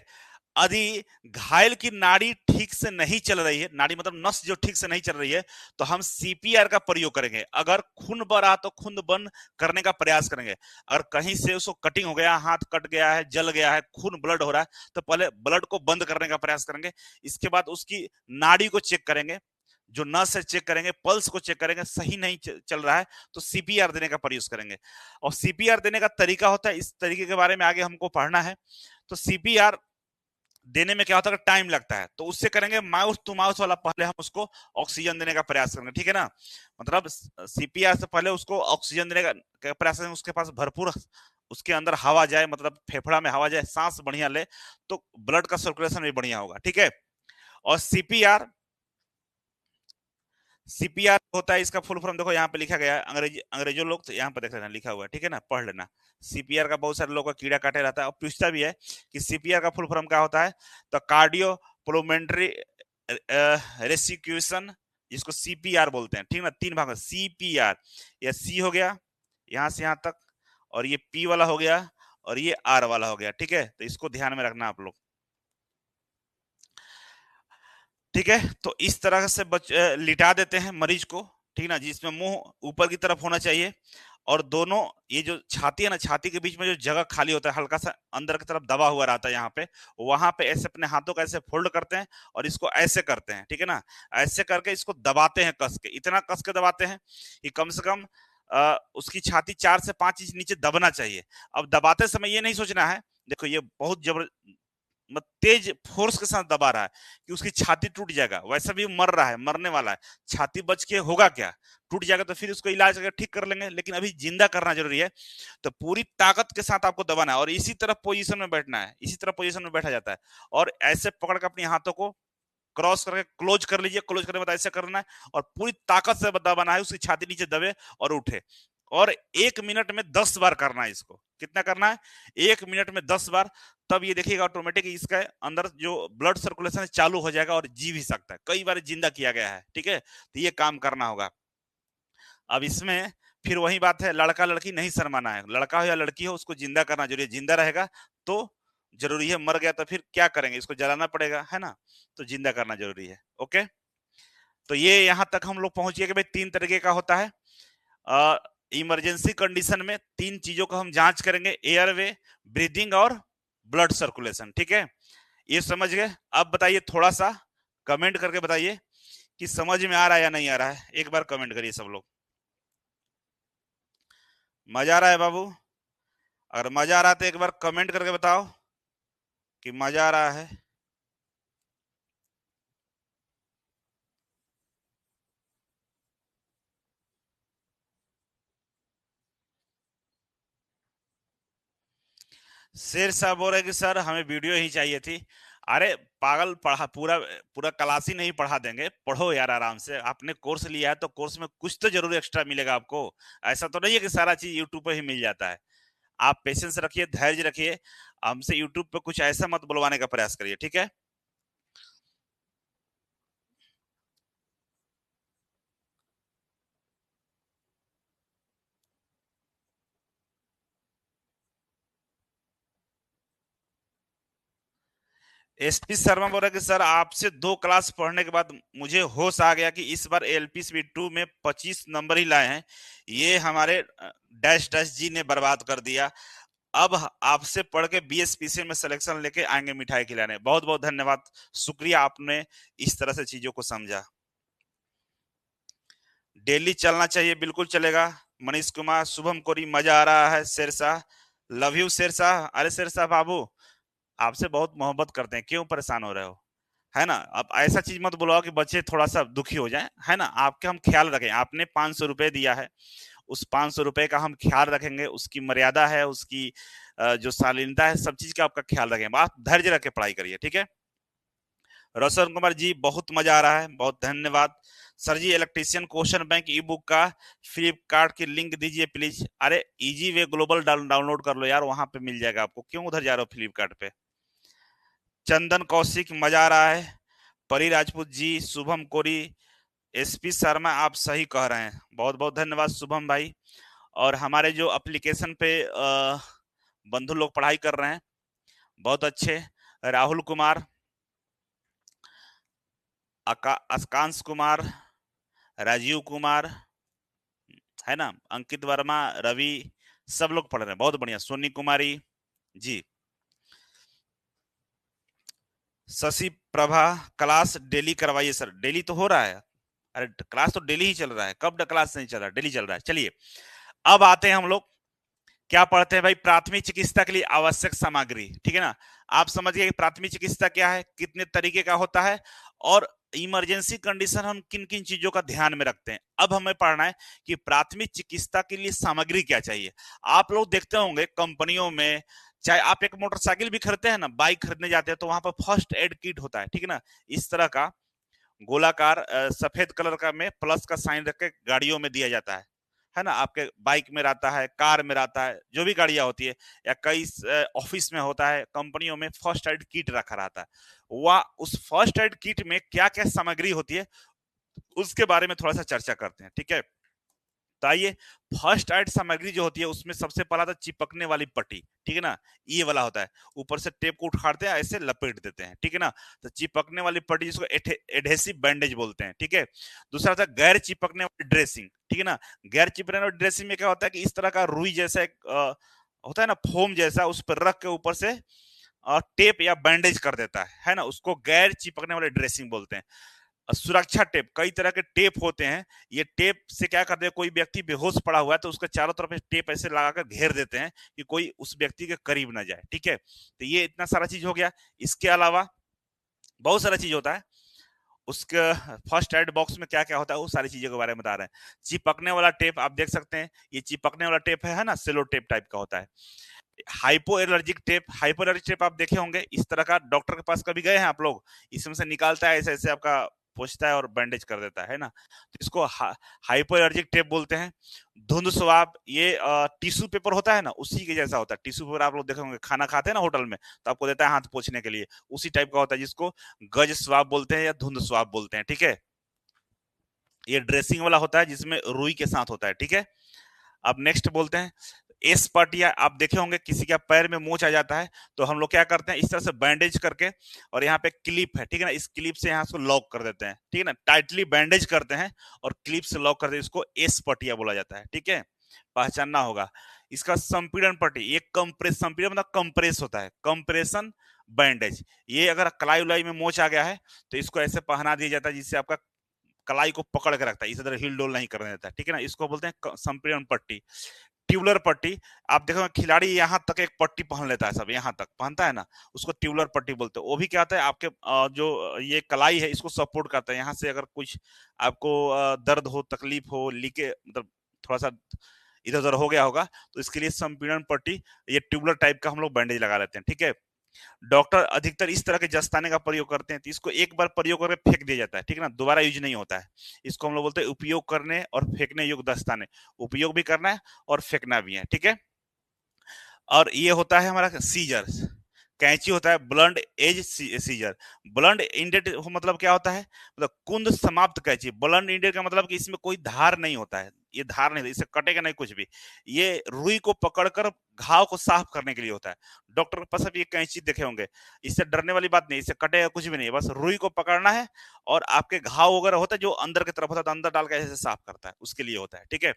यदि घायल की नाड़ी ठीक से नहीं चल रही है, नाड़ी मतलब नस जो ठीक से नहीं चल रही है, तो हम सीपीआर का प्रयोग करेंगे। अगर खून बह रहा तो खून बंद करने का प्रयास करेंगे। अगर कहीं से उसको कटिंग हो गया, हाथ कट गया है, जल गया है, खून ब्लड हो रहा है, तो पहले ब्लड को बंद करने का प्रयास करेंगे। इसके बाद उसकी नाड़ी को चेक करेंगे, जो नस है चेक करेंगे, पल्स को चेक करेंगे, सही नहीं चल रहा है तो सीपीआर देने का प्रयास करेंगे। और सीपीआर देने का तरीका होता है, इस तरीके के बारे में आगे हमको पढ़ना है। तो सीपीआर देने में क्या होता है, टाइम लगता है, तो उससे करेंगे माउथ टू माउथ वाला, पहले हम उसको ऑक्सीजन देने का प्रयास करेंगे, ठीक है ना। मतलब सीपीआर से पहले उसको ऑक्सीजन देने का प्रयास करेंगे, उसके पास भरपूर उसके अंदर हवा जाए, मतलब फेफड़ा में हवा जाए, सांस बढ़िया ले, तो ब्लड का सर्कुलेशन भी बढ़िया होगा, ठीक है। और सीपीआर, सीपीआर होता है, इसका फुल फॉर्म देखो यहाँ पे लिखा गया है, अंग्रेजों लोग तो यहाँ पे देख लेना, लिखा हुआ है, ठीक है ना, पढ़ लेना। सीपीआर का बहुत सारे लोगों का कीड़ा काटे रहता है, और पूछता भी है कि सीपीआर का फुल फॉर्म क्या होता है। तो कार्डियो प्लोमेंट्री रेसिक्यूशन, जिसको सीपीआर बोलते हैं, ठीक है ना। 3 भाग में सीपीआर, या सी हो गया यहाँ से यहाँ तक, और ये पी वाला हो गया, और ये आर वाला हो गया, ठीक है। तो इसको ध्यान में रखना आप लोग, ठीक है। तो इस तरह से लिटा देते हैं मरीज को, ठीक ना, जिसमें मुंह ऊपर की तरफ होना चाहिए, और दोनों ये जो छाती है ना, छाती के बीच में जो जगह खाली होता है, हल्का सा अंदर की तरफ दबा हुआ रहता है यहाँ पे, वहां पे ऐसे अपने हाथों को ऐसे फोल्ड करते हैं और इसको ऐसे करते हैं, ठीक है ना। ऐसे करके इसको दबाते हैं कस के, इतना कस के दबाते हैं कि कम से कम उसकी छाती 4 से 5 इंच नीचे दबना चाहिए। अब दबाते समय ये नहीं सोचना है, देखो ये बहुत जबर तेज फोर्स के साथ दबा रहा है कि उसकी छाती टूट जाएगा, वैसे भी मर रहा है, मरने वाला है, छाती बच के होगा क्या, टूट जाएगा तो फिर उसको इलाज करके ठीक कर लेंगे, लेकिन अभी जिंदा करना जरूरी है। तो पूरी ताकत के साथ आपको दबाना है, और इसी तरह पोजीशन में बैठना है, इसी तरह पोजीशन में बैठा जाता है, और ऐसे पकड़ के अपने हाथों को क्रॉस करके क्लोज कर लीजिए, क्लोज करने के बाद ऐसे करना है, और पूरी ताकत से दबाना है, उसकी छाती नीचे दबे और उठे। और 1 मिनट में 10 बार करना है इसको, कितना करना है, 1 मिनट में 10 बार। तब ये देखिएगा ऑटोमेटिक इसका अंदर जो ब्लड सर्कुलेशन चालू हो जाएगा और जी भी सकता है, कई बार जिंदा किया गया है, ठीक है। तो ये काम करना होगा। अब इसमें फिर वही बात है, लड़का लड़की नहीं शर्माना है, लड़का हो या लड़की हो उसको जिंदा करना जरूरी है, जिंदा रहेगा तो जरूरी है, मर गया तो फिर क्या करेंगे, इसको जलाना पड़ेगा, है ना। तो जिंदा करना जरूरी है, ओके। तो ये यहां तक हम लोग पहुंच गए कि भाई 3 तरीके का होता है। इमरजेंसी कंडीशन में 3 चीजों को हम जांच करेंगे, एयरवे, ब्रीदिंग और ब्लड सर्कुलेशन, ठीक है। ये समझ गए। अब बताइए, थोड़ा सा कमेंट करके बताइए कि समझ में आ रहा है या नहीं आ रहा है, एक बार कमेंट करिए सब लोग। मजा आ रहा है बाबू? अगर मजा आ रहा है तो एक बार कमेंट करके बताओ कि मजा आ रहा है। शेर साहब बोल रहे कि सर हमें वीडियो ही चाहिए थी। अरे पागल, पढ़ा पूरा पूरा क्लास ही नहीं पढ़ा देंगे, पढ़ो यार आराम से। आपने कोर्स लिया है तो कोर्स में कुछ तो जरूर एक्स्ट्रा मिलेगा आपको। ऐसा तो नहीं है कि सारा चीज यूट्यूब पे ही मिल जाता है। आप पेशेंस रखिए, धैर्य रखिए। हमसे यूट्यूब पे कुछ ऐसा मत बुलवाने का प्रयास करिए, ठीक है। एसपी शर्मा बोल रहा कि सर आपसे 2 क्लास पढ़ने के बाद मुझे होश आ गया कि इस बार एलपीसीबी 2 में 25 नंबर ही लाए हैं। ये हमारे डैश डैश जी ने बर्बाद कर दिया। अब आपसे पढ़ के बीएसपीसी में सिलेक्शन लेके आएंगे मिठाई खिलाने। बहुत बहुत धन्यवाद, शुक्रिया, आपने इस तरह से चीजों को समझा। डेली चलना चाहिए, बिल्कुल चलेगा। मनीष कुमार, शुभम कोरी, मजा आ रहा है शेरशाह। Love you Sher Shah. अरे शेरशाह बाबू, आपसे बहुत मोहब्बत करते हैं, क्यों परेशान हो रहे हो, है ना। अब ऐसा चीज मत बोलो कि बच्चे थोड़ा सा दुखी हो जाएं, है ना। आपके हम ख्याल रखें, आपने 500 रुपए दिया है, उस 500 रुपए का हम ख्याल रखेंगे। उसकी मर्यादा है, उसकी जो शालीनता है, सब चीज का आपका ख्याल रखेंगे। आप धैर्य रख के पढ़ाई करिए, ठीक है। रोशन कुमार जी, बहुत मजा आ रहा है, बहुत धन्यवाद। Sir ji, electrician question bank e book का फ्लिपकार्ट की लिंक दीजिए प्लीज। अरे इजी वे ग्लोबल डाउनलोड कर लो यार, वहां पे मिल जाएगा आपको, क्यों उधर जा रहे हो फ्लिपकार्ट पे। चंदन कौशिक, मजा आ रहा है। परी राजपूत जी, शुभम कोरी, एसपी शर्मा, आप सही कह रहे हैं। बहुत बहुत धन्यवाद शुभम भाई। और हमारे जो एप्लीकेशन पे बंधु लोग पढ़ाई कर रहे हैं, बहुत अच्छे। राहुल कुमार, आकांश कुमार, राजीव कुमार, है ना, अंकित वर्मा, रवि, सब लोग पढ़ रहे हैं, बहुत बढ़िया। सोनी कुमारी जी, शशि प्रभा, क्लास डेली करवाइए सर। डेली तो हो रहा है, अरे क्लास तो डेली ही चल रहा है, कब क्लास नहीं चल रहा, डेली चल रहा है। चलिए अब आते हैं हम लोग, क्या पढ़ते हैं भाई, प्राथमिक चिकित्सा के लिए आवश्यक सामग्री, ठीक है ना। आप समझ गए कि प्राथमिक चिकित्सा क्या है, कितने तरीके का होता है, और इमरजेंसी कंडीशन हम किन किन चीजों का ध्यान में रखते हैं। अब हमें पढ़ना है कि प्राथमिक चिकित्सा के लिए सामग्री क्या चाहिए। आप लोग देखते होंगे कंपनियों में, चाहे आप एक मोटरसाइकिल भी खरीदते हैं ना, बाइक खरीदने जाते हैं, तो वहां पर फर्स्ट एड किट होता है, ठीक है ना। इस तरह का गोलाकार सफेद कलर का में प्लस का साइन रख के गाड़ियों में दिया जाता है ना। आपके बाइक में रहता है, कार में रहता है, जो भी गाड़ियां होती है, या कई ऑफिस में होता है, कंपनियों में फर्स्ट एड किट रखा रहता है। वह उस फर्स्ट एड किट में क्या क्या सामग्री होती है, उसके बारे में थोड़ा सा चर्चा करते हैं, ठीक है। तो आइए, फर्स्ट एड सामग्री जो होती है उसमें सबसे पहला था चिपकने वाली पट्टी, ठीक है ना। ये वाला होता है, ऊपर से टेप को उठाते हैं, ऐसे लपेट देते हैं, ठीक है ना। तो चिपकने वाली पट्टी जिसको एडहेसिव बैंडेज बोलते हैं, ठीक है। दूसरा था गैर चिपकने वाली ड्रेसिंग, ठीक है ना। गैर चिपकने वाली ड्रेसिंग में क्या होता है कि इस तरह का रुई जैसा एक होता है ना, फोम जैसा, उस पर रख के ऊपर से टेप या बैंडेज कर देता है ना, उसको गैर चिपकने वाली ड्रेसिंग बोलते हैं। सुरक्षा टेप, कई तरह के टेप होते हैं। ये टेप से क्या करते हैं, कोई व्यक्ति बेहोश पड़ा हुआ है तो उसके चारों तरफ टेप ऐसे लगाकर घेर देते हैं कि कोई उस व्यक्ति के करीब ना जाए, ठीक है। तो ये इतना सारा चीज हो गया। इसके अलावा बहुत सारा चीज होता है। उसके फर्स्ट एड बॉक्स में क्या क्या होता है, वो सारी चीजों के बारे में बता रहे हैं। चिपकने वाला टेप आप देख सकते हैं, ये चिपकने वाला टेप है ना, सेलो टेप टाइप का होता है। Hypo allergic tape, hypo allergic tape आप देखे होंगे, इस तरह का डॉक्टर के पास कभी गए हैं आप लोग, इसमें से निकालता है, ऐसे ऐसे आपका पोंछता है और बैंडेज कर देता है ना। तो इसको हाइपो एलर्जिक टेप बोलते हैं। धुंध स्वाब, ये टिश्यू पेपर होता है ना, उसी के जैसा होता है। टिश्यू पेपर आप लोग देखे होंगे, खाना खाते हैं ना होटल में, तो आपको देता है हाथ पोंछने के लिए, उसी टाइप का होता है, जिसको गज स्वाब बोलते हैं या धुंध स्वाब बोलते हैं, ठीक है। ये ड्रेसिंग वाला होता है जिसमें रुई के साथ होता है, ठीक है। अब नेक्स्ट बोलते हैं एस पटिया। आप देखे होंगे किसी का पैर में मोच आ जाता है, तो हम लोग क्या करते हैं, इस तरह से बैंडेज करके, और यहाँ पे क्लिप है, ठीक है ना, इस क्लिप से यहाँ से लॉक कर देते हैं, ठीक है ना, टाइटली बैंडेज करते हैं और क्लिप से लॉक करते हैं, इसको एस पटिया बोला जाता है, ठीक है। पहचानना होगा। इसका संपीड़न पट्टी, ये कंप्रेस, संपीड़न मतलब कंप्रेस होता है, कंप्रेशन बैंडेज। ये अगर कलाई उलाई में मोच आ गया है तो इसको ऐसे पहना दिया जाता है, जिससे आपका कलाई को पकड़ के रखता है, इस तरह हिल डोल नहीं करने देता, ठीक है ना। इसको बोलते हैं संपीड़न पट्टी। ट्यूबुलर पट्टी, आप देखो खिलाड़ी यहाँ तक एक पट्टी पहन लेता है, सब यहाँ तक पहनता है ना, उसको ट्यूबुलर पट्टी बोलते हैं। वो भी क्या होता है, आपके जो ये कलाई है इसको सपोर्ट करता है। यहाँ से अगर कुछ आपको दर्द हो, तकलीफ हो, लीके मतलब थोड़ा सा इधर उधर हो गया होगा, तो इसके लिए संपीड़न पट्टी, ये ट्यूबुलर टाइप का हम लोग बैंडेज लगा लेते हैं, ठीक है। डॉक्टर अधिकतर इस तरह के दस्ताने का प्रयोग करते हैं, तो इसको एक बार प्रयोग करके फेंक दिया जाता है, ठीक है ना, दोबारा यूज नहीं होता है। इसको हम लोग बोलते हैं उपयोग करने और फेंकने योग्य दस्ताने। उपयोग भी करना है और फेंकना भी है, ठीक है। और ये होता है हमारा सीजर, कैंची होता है blunt edge scissor. Blunt ended मतलब क्या होता है, मतलब कुंद समाप्त कैंची। ब्लंट इंडेड का मतलब कि इसमें कोई धार नहीं होता है, ये धार नहीं, इससे कटेगा नहीं कुछ भी। ये रुई को पकड़कर घाव को साफ करने के लिए होता है। डॉक्टर के पास आप ये कैंची देखे होंगे, इससे डरने वाली बात नहीं, इससे कटेगा कुछ भी नहीं, बस रुई को पकड़ना है और आपके घाव वगैरह होता है जो अंदर की तरफ होता है तो अंदर डाल के ऐसे साफ करता है, उसके लिए होता है, ठीक है।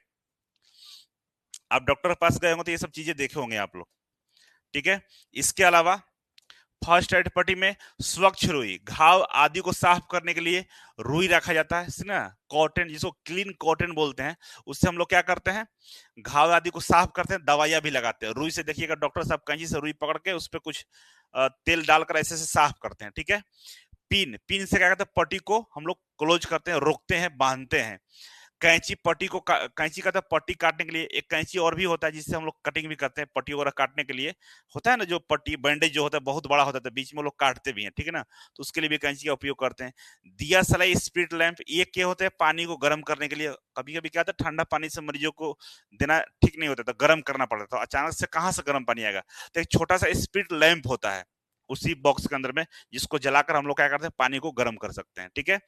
आप डॉक्टर के पास गए होंगे तो ये सब चीजें देखे होंगे आप लोग, ठीक है। इसके अलावा फर्स्ट एड पट्टी में स्वच्छ रुई, घाव आदि को साफ करने के लिए रुई रखा जाता है ना, कॉटन, जिसको क्लीन कॉटन बोलते हैं, उससे हम लोग क्या करते हैं, घाव आदि को साफ करते हैं, दवाइयां भी लगाते हैं। रुई से देखिएगा डॉक्टर साहब कैंची से रुई पकड़ के उस पर कुछ तेल डालकर ऐसे से साफ करते हैं, ठीक है। पिन, पिन से क्या करते हैं, पट्टी को हम लोग क्लोज करते हैं, रोकते हैं, बांधते हैं। कैंची, पट्टी को कैंची का पट्टी काटने के लिए। एक कैंची और भी होता है जिससे हम लोग कटिंग भी करते हैं, पट्टी वगैरह काटने के लिए होता है ना, जो पट्टी बैंडेज जो होता है बहुत बड़ा होता है तो बीच में लोग काटते भी हैं, ठीक है ना, तो उसके लिए भी कैंची का उपयोग करते हैं। दिया सलाई स्पिरिट लैंप, ये क्या होते हैं, पानी को गर्म करने के लिए। कभी कभी क्या होता है, ठंडा पानी से मरीजों को देना ठीक नहीं होता, तो गर्म करना पड़ता है, तो अचानक से कहाँ से गर्म पानी आएगा, तो एक छोटा सा स्पिरिट लैंप होता है उसी बॉक्स के अंदर में, जिसको जलाकर हम लोग क्या करते हैं, पानी को गर्म कर सकते हैं, ठीक है।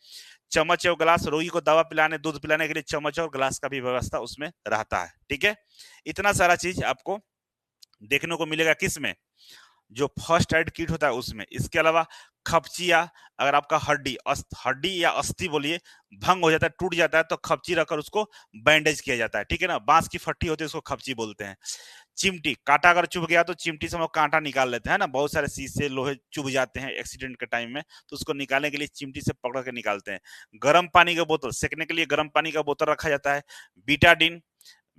चम्मच और गिलास, रोगी को दवा पिलाने, दूध पिलाने के लिए चम्मच और गिलास का भी व्यवस्था उसमें रहता है, ठीक है। इतना सारा चीज आपको देखने को मिलेगा किसमें, जो फर्स्ट एड किट होता है उसमें। इसके अलावा खपचिया, अगर आपका हड्डी या अस्थि बोलिए भंग हो जाता है, टूट जाता है, तो खपची रखकर उसको बैंडेज किया जाता है, ठीक है ना। बांस की फट्टी होती है उसको खपची बोलते हैं। चिमटी, कांटा अगर चुभ गया तो चिमटी से हम लोग कांटा निकाल लेते हैं ना, बहुत सारे शीशे लोहे चुभ जाते हैं एक्सीडेंट के टाइम में, तो उसको निकालने के लिए चिमटी से पकड़ के निकालते हैं। गर्म पानी का बोतल, सेकने के लिए गर्म पानी का बोतल रखा जाता है। बीटाडिन,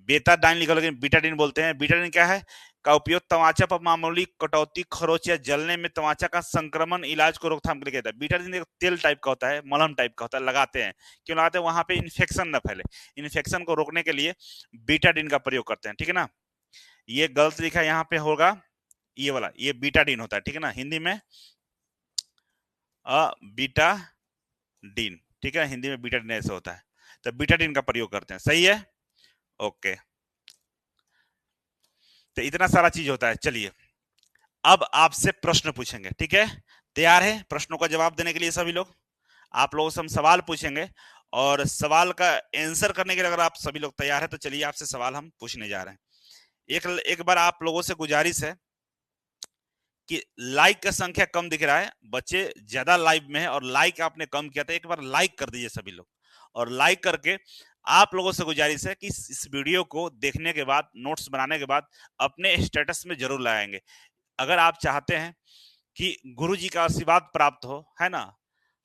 बेटाडाइन लिखा, लेकिन बीटाडिन बोलते हैं। बीटाडिन क्या है, का उपयोग तमाचा पर मामूली कटौती, खरोच या जलने में तमाचा का संक्रमण इलाज को रोकथाम के लिए किया जाता है। बीटाडिन एक तेल टाइप का होता है, मलहम टाइप का होता है, लगाते हैं। क्यों लगाते हैं, वहां पे इन्फेक्शन न फैले, इन्फेक्शन को रोकने के लिए बीटाडिन का प्रयोग करते हैं, ठीक है ना। ये गलत लिखा है यहाँ पे होगा, ये वाला, ये बीटाडिन होता है, ठीक है ना, हिंदी में बीटाडिन, ठीक है, हिंदी में बीटाडिन ऐसे होता है, तो बीटाडिन का प्रयोग करते हैं, सही है, ओके। तो इतना सारा चीज होता है। चलिए अब आपसे प्रश्न पूछेंगे, ठीक है, तैयार है प्रश्नों का जवाब देने के लिए सभी लोग? आप लोगों से हम सवाल पूछेंगे और सवाल का आंसर करने के लिए अगर आप सभी लोग तैयार है तो चलिए आपसे सवाल हम पूछने जा रहे हैं। एक बार आप लोगों से गुजारिश है कि लाइक का संख्या कम दिख रहा है, बच्चे ज्यादा लाइव में है और लाइक आपने कम किया था, एक बार लाइक कर दीजिए सभी लोग। और लाइक करके आप लोगों से गुजारिश है कि इस वीडियो को देखने के बाद, नोट्स बनाने के बाद अपने स्टेटस में जरूर लाएंगे। अगर आप चाहते हैं कि गुरु जी का आशीर्वाद प्राप्त हो, है ना,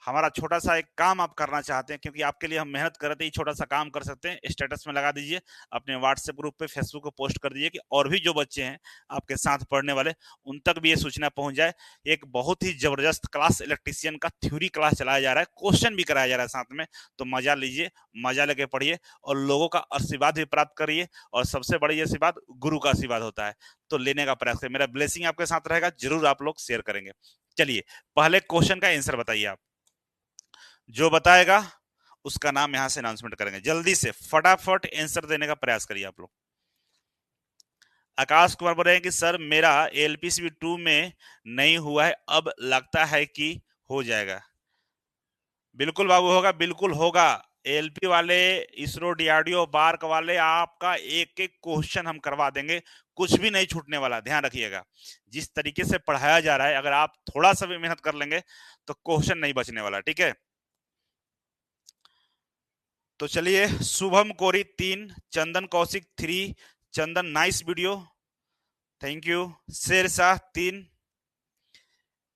हमारा छोटा सा एक काम आप करना चाहते हैं, क्योंकि आपके लिए हम मेहनत कर रहे थे, ये छोटा सा काम कर सकते हैं, स्टेटस में लगा दीजिए, अपने व्हाट्सएप ग्रुप पे, फेसबुक पे पोस्ट कर दीजिए कि और भी जो बच्चे हैं आपके साथ पढ़ने वाले, उन तक भी ये सूचना पहुंच जाए। एक बहुत ही जबरदस्त क्लास, इलेक्ट्रीशियन का थ्योरी क्लास चलाया जा रहा है, क्वेश्चन भी कराया जा रहा है साथ में, तो मजा लीजिए, मजा लेके पढ़िए और लोगों का आशीर्वाद भी प्राप्त करिए। और सबसे बड़ी आशीर्वाद गुरु का आशीर्वाद होता है, तो लेने का प्रयास करें। मेरा ब्लेसिंग आपके साथ रहेगा, जरूर आप लोग शेयर करेंगे। चलिए पहले क्वेश्चन का आंसर बताइए आप, जो बताएगा उसका नाम यहां से अनाउंसमेंट करेंगे। जल्दी से फटाफट आंसर देने का प्रयास करिए आप लोग। आकाश कुमार बोल रहे हैं कि सर मेरा एलपीसीबी 2 में नहीं हुआ है, अब लगता है कि हो जाएगा। बिल्कुल बाबू होगा, बिल्कुल होगा। एलपी वाले, इसरो, डीआरडीओ, बार्क वाले, आपका एक एक क्वेश्चन हम करवा देंगे, कुछ भी नहीं छूटने वाला, ध्यान रखिएगा। जिस तरीके से पढ़ाया जा रहा है, अगर आप थोड़ा सा भी मेहनत कर लेंगे तो क्वेश्चन नहीं बचने वाला, ठीक है। तो चलिए, शुभम कोरी 3, चंदन कौशिक 3, चंदन nice video, thank you. Sher Shah 3,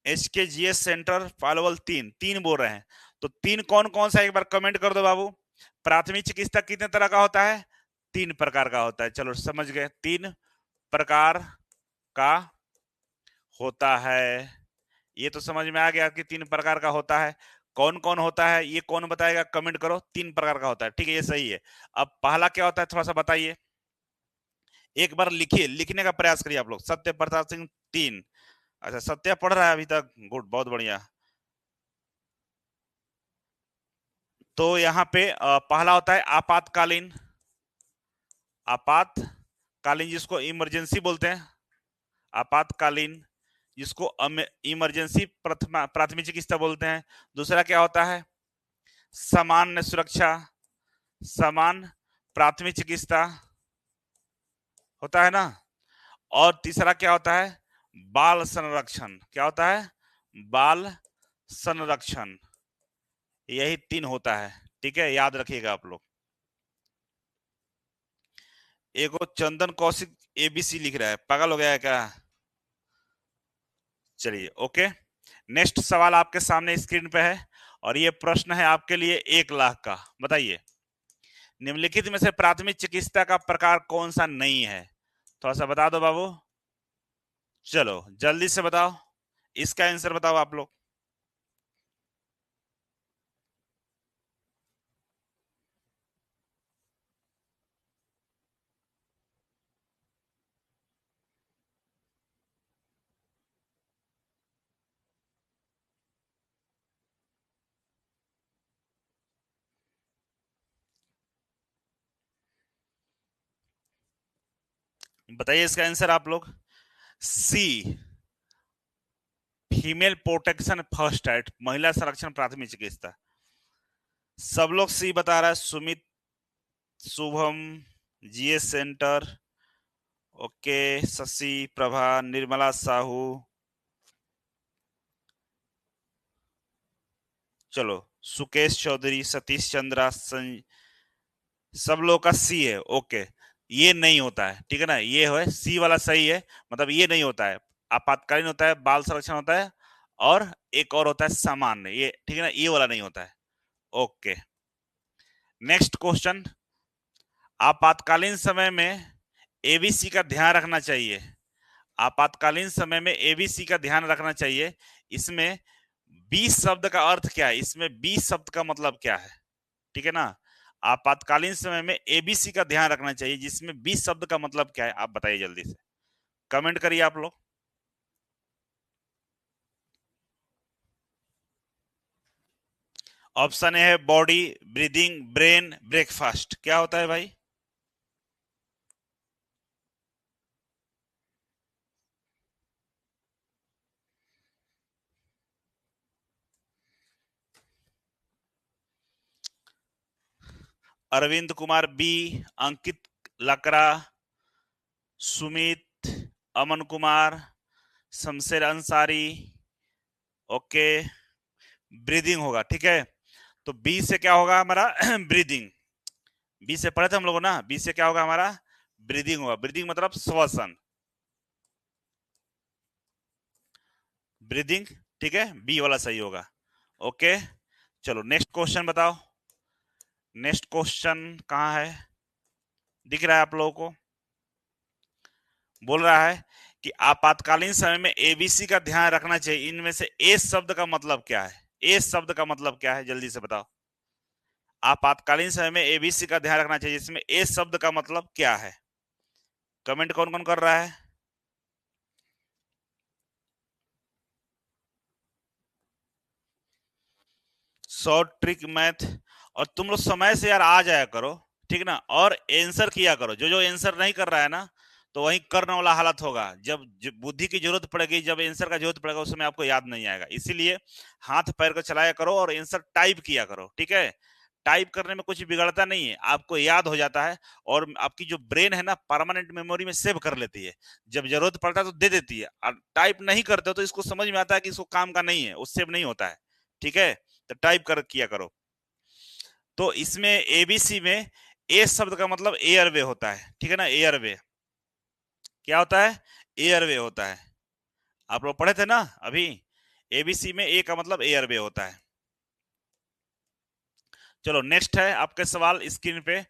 HKGS centre पालवल 3, 3 बोल रहे हैं। तो 3 कौन कौन सा, एक बार कमेंट कर दो बाबू। प्राथमिक चिकित्सा कितने तरह का होता है? 3 प्रकार का होता है, चलो समझ गए, 3 प्रकार का होता है। ये तो समझ में आ गया कि 3 प्रकार का होता है। कौन कौन होता है ये कौन बताएगा, कमेंट करो। 3 प्रकार का होता है, ठीक है, ये सही है। अब पहला क्या होता है थोड़ा सा बताइए, एक बार लिखिए, लिखने का प्रयास करिए आप लोग। सत्य प्रताप सिंह 3, अच्छा, सत्या पढ़ रहा है अभी तक, गुड, बहुत बढ़िया। तो यहाँ पे पहला होता है आपातकालीन। आपातकालीन जिसको इमरजेंसी बोलते हैं, आपातकालीन जिसको इमरजेंसी प्राथमिक चिकित्सा बोलते हैं। दूसरा क्या होता है, सामान्य सुरक्षा, सामान्य प्राथमिक चिकित्सा होता है ना। और तीसरा क्या होता है, बाल संरक्षण। क्या होता है, बाल संरक्षण। यही 3 होता है, ठीक है, याद रखिएगा आप लोग। एक चंदन कौशिक एबीसी लिख रहा है, पागल हो गया है क्या? चलिए, ओके। नेक्स्ट सवाल आपके सामने स्क्रीन पे है और ये प्रश्न है आपके लिए 1 लाख का। बताइए, निम्नलिखित में से प्राथमिक चिकित्सा का प्रकार कौन सा नहीं है? थोड़ा सा बता दो बाबू, चलो जल्दी से बताओ, इसका आंसर बताओ आप लोग। बताइए इसका आंसर आप लोग। सी, फीमेल प्रोटेक्शन फर्स्ट एड, महिला संरक्षण प्राथमिक चिकित्सा। सब लोग सी बता रहा है, Sumit, Shubham, GS centre, okay, Shashi, Prabha, Nirmala Sahu, चलो, सुकेश चौधरी, सतीश चंद्रा, सब लोग का सी है, ओके। ये नहीं होता है, ठीक है ना, ये है सी वाला सही है, मतलब ये नहीं होता है। आपातकालीन होता है, बाल संरक्षण होता है, और एक और होता है सामान्य, ये ठीक है ना, ये वाला नहीं होता है। Okay, next question. आपातकालीन समय में एबीसी का ध्यान रखना चाहिए। आपातकालीन समय में एबीसी का ध्यान रखना चाहिए। इसमें 20 शब्द का अर्थ क्या है, इसमें 20 शब्द का मतलब क्या है, ठीक है ना। आपातकालीन समय में एबीसी का ध्यान रखना चाहिए, जिसमें 20 शब्द का मतलब क्या है, आप बताइए जल्दी से, कमेंट करिए आप लोग। ऑप्शन ए है बॉडी, ब्रीदिंग, ब्रेन, ब्रेकफास्ट। क्या होता है भाई? अरविंद कुमार बी, अंकित लकड़ा, सुमित, अमन कुमार, शमशेर अंसारी, ओके, ब्रीदिंग होगा, ठीक है। तो बी से क्या होगा हमारा ब्रीदिंग। बी से पढ़े थे हम लोग ना, बी से क्या होगा हमारा, ब्रीदिंग होगा। ब्रीदिंग मतलब श्वसन, ब्रीदिंग, ठीक है, बी वाला सही होगा। ओके, चलो नेक्स्ट क्वेश्चन बताओ। नेक्स्ट क्वेश्चन कहाँ है, दिख रहा है आप लोगों को? बोल रहा है कि आपातकालीन समय में एबीसी का ध्यान रखना चाहिए, इनमें से ए शब्द का मतलब क्या है? ए शब्द का मतलब क्या है, जल्दी से बताओ। आपातकालीन समय में एबीसी का ध्यान रखना चाहिए, इसमें ए शब्द का मतलब क्या है? कमेंट कौन कौन कर रहा है? Short trick math. और तुम लोग समय से यार आ जाया करो, ठीक ना, और आंसर किया करो। जो जो आंसर नहीं कर रहा है ना, तो वही करने वाला हालत होगा। जब बुद्धि की जरूरत पड़ेगी, जब आंसर का जरूरत पड़ेगा, उस समय आपको याद नहीं आएगा। इसीलिए हाथ पैर को चलाया करो और आंसर टाइप किया करो, ठीक है। टाइप करने में कुछ बिगड़ता नहीं है, आपको याद हो जाता है। और आपकी जो ब्रेन है ना, परमानेंट मेमोरी में सेव कर लेती है। जब जरूरत पड़ता है तो दे देती है। और टाइप नहीं करते हो तो इसको समझ में आता है कि इसको काम का नहीं है, उससे नहीं होता है, ठीक है। तो टाइप कर किया करो। तो इसमें एबीसी में ए शब्द का मतलब एयरवे होता है, ठीक है ना। एयरवे क्या होता है, एयरवे होता है। आप लोग पढ़े थे ना अभी, एबीसी में ए का मतलब एयरवे होता है। चलो नेक्स्ट है आपके सवाल स्क्रीन पे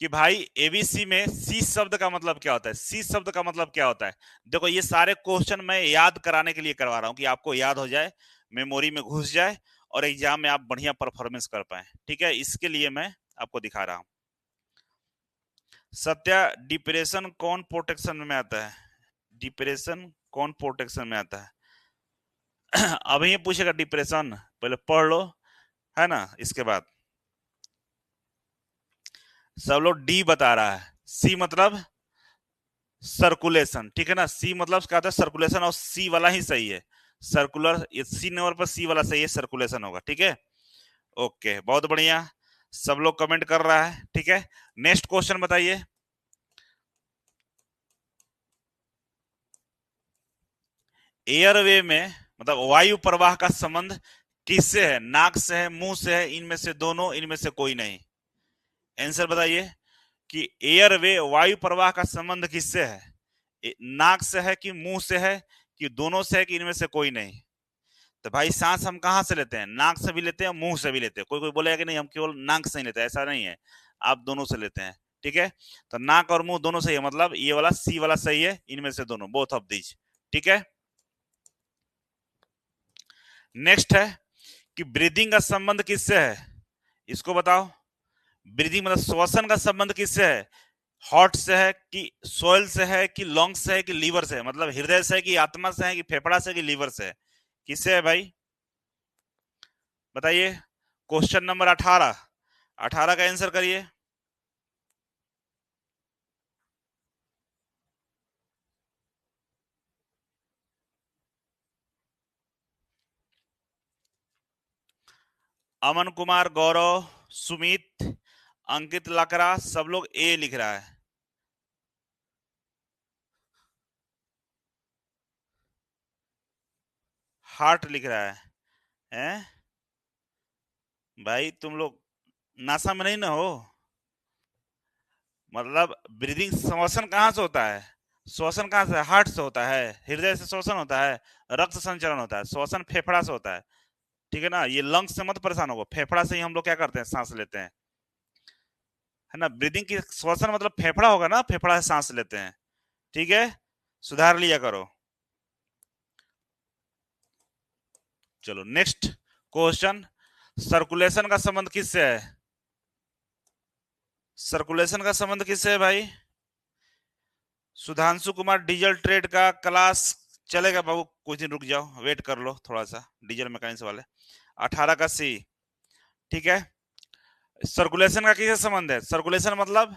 कि भाई एबीसी में सी शब्द का मतलब क्या होता है। सी शब्द का मतलब क्या होता है? देखो, ये सारे क्वेश्चन मैं याद कराने के लिए करवा रहा हूं कि आपको याद हो जाए, मेमोरी में घुस जाए, और एग्जाम में आप बढ़िया परफॉर्मेंस कर पाए, ठीक है। इसके लिए मैं आपको दिखा रहा हूं। सत्या, डिप्रेशन कौन प्रोटेक्शन में आता है? डिप्रेशन कौन प्रोटेक्शन में आता है? अब ये पूछेगा डिप्रेशन, पहले पढ़ लो, है ना। इसके बाद सब लोग डी बता रहा है, सी मतलब सर्कुलेशन, ठीक है ना। सी मतलब क्या होता है सर्कुलेशन, और सी वाला ही सही है, सर्कुलर। ये सी नंबर पर सी वाला सही है, सर्कुलेशन होगा, ठीक है। ओके, बहुत बढ़िया, सब लोग कमेंट कर रहा है, ठीक है। नेक्स्ट क्वेश्चन बताइए। एयरवे में मतलब वायु प्रवाह का संबंध किससे है? नाक से है, मुंह से है, इनमें से दोनों, इनमें से कोई नहीं। आंसर बताइए कि एयरवे वायु प्रवाह का संबंध किससे है? नाक से है कि मुंह से है कि दोनों से है कि इनमें से कोई नहीं? तो भाई सांस हम कहाँ से लेते हैं? नाक से भी लेते हैं, मुंह से भी लेते हैं। कोई कोई बोलेगा कि नहीं हम केवल नाक से ही लेते हैं, ऐसा नहीं है, आप दोनों से लेते हैं, ठीक है। तो नाक और मुंह दोनों सही है, मतलब ये वाला सी वाला सही है, इनमें से दोनों, बोथ ऑफ दीज, ठीक है। नेक्स्ट है कि ब्रीदिंग का संबंध किससे है? इसको बताओ। ब्रीदिंग मतलब श्वसन का संबंध किससे है? हार्ट से है कि सोइल से है कि लंग्स से है कि लीवर से है? मतलब हृदय से है कि आत्मा से है कि फेफड़ा से कि लीवर से है? किससे है भाई, बताइए। क्वेश्चन नंबर 18, 18 का आंसर करिए। अमन कुमार, गौरव, सुमित, अंकित लकड़ा, सब लोग ए लिख रहा है। हार्ट लिख रहा है, हैं? भाई तुम लोग नासा में नहीं ना हो? मतलब ब्रीदिंग श्वसन कहाँ से होता है? श्वसन कहाँ से? हार्ट से होता है, हृदय से श्वसन होता है, रक्त संचरण होता है, श्वसन फेफड़ा से होता है, ठीक है ना। ये लंग्स से मत परेशान होगा, फेफड़ा से ही हम लोग क्या करते हैं, सांस लेते हैं, है ना। ब्रीदिंग की श्वसन मतलब फेफड़ा होगा ना, फेफड़ा से सांस लेते हैं, ठीक है। सुधार लिया करो। चलो नेक्स्ट क्वेश्चन, सर्कुलेशन का संबंध किससे है? सर्कुलेशन का संबंध किससे है भाई? सुधांशु कुमार, डीजल ट्रेड का क्लास चलेगा बाबू, कुछ दिन रुक जाओ, वेट कर लो थोड़ा सा, डीजल मैकेनिक्स वाले। 18 का सी, ठीक है। सर्कुलेशन का किससे संबंध है? सर्कुलेशन मतलब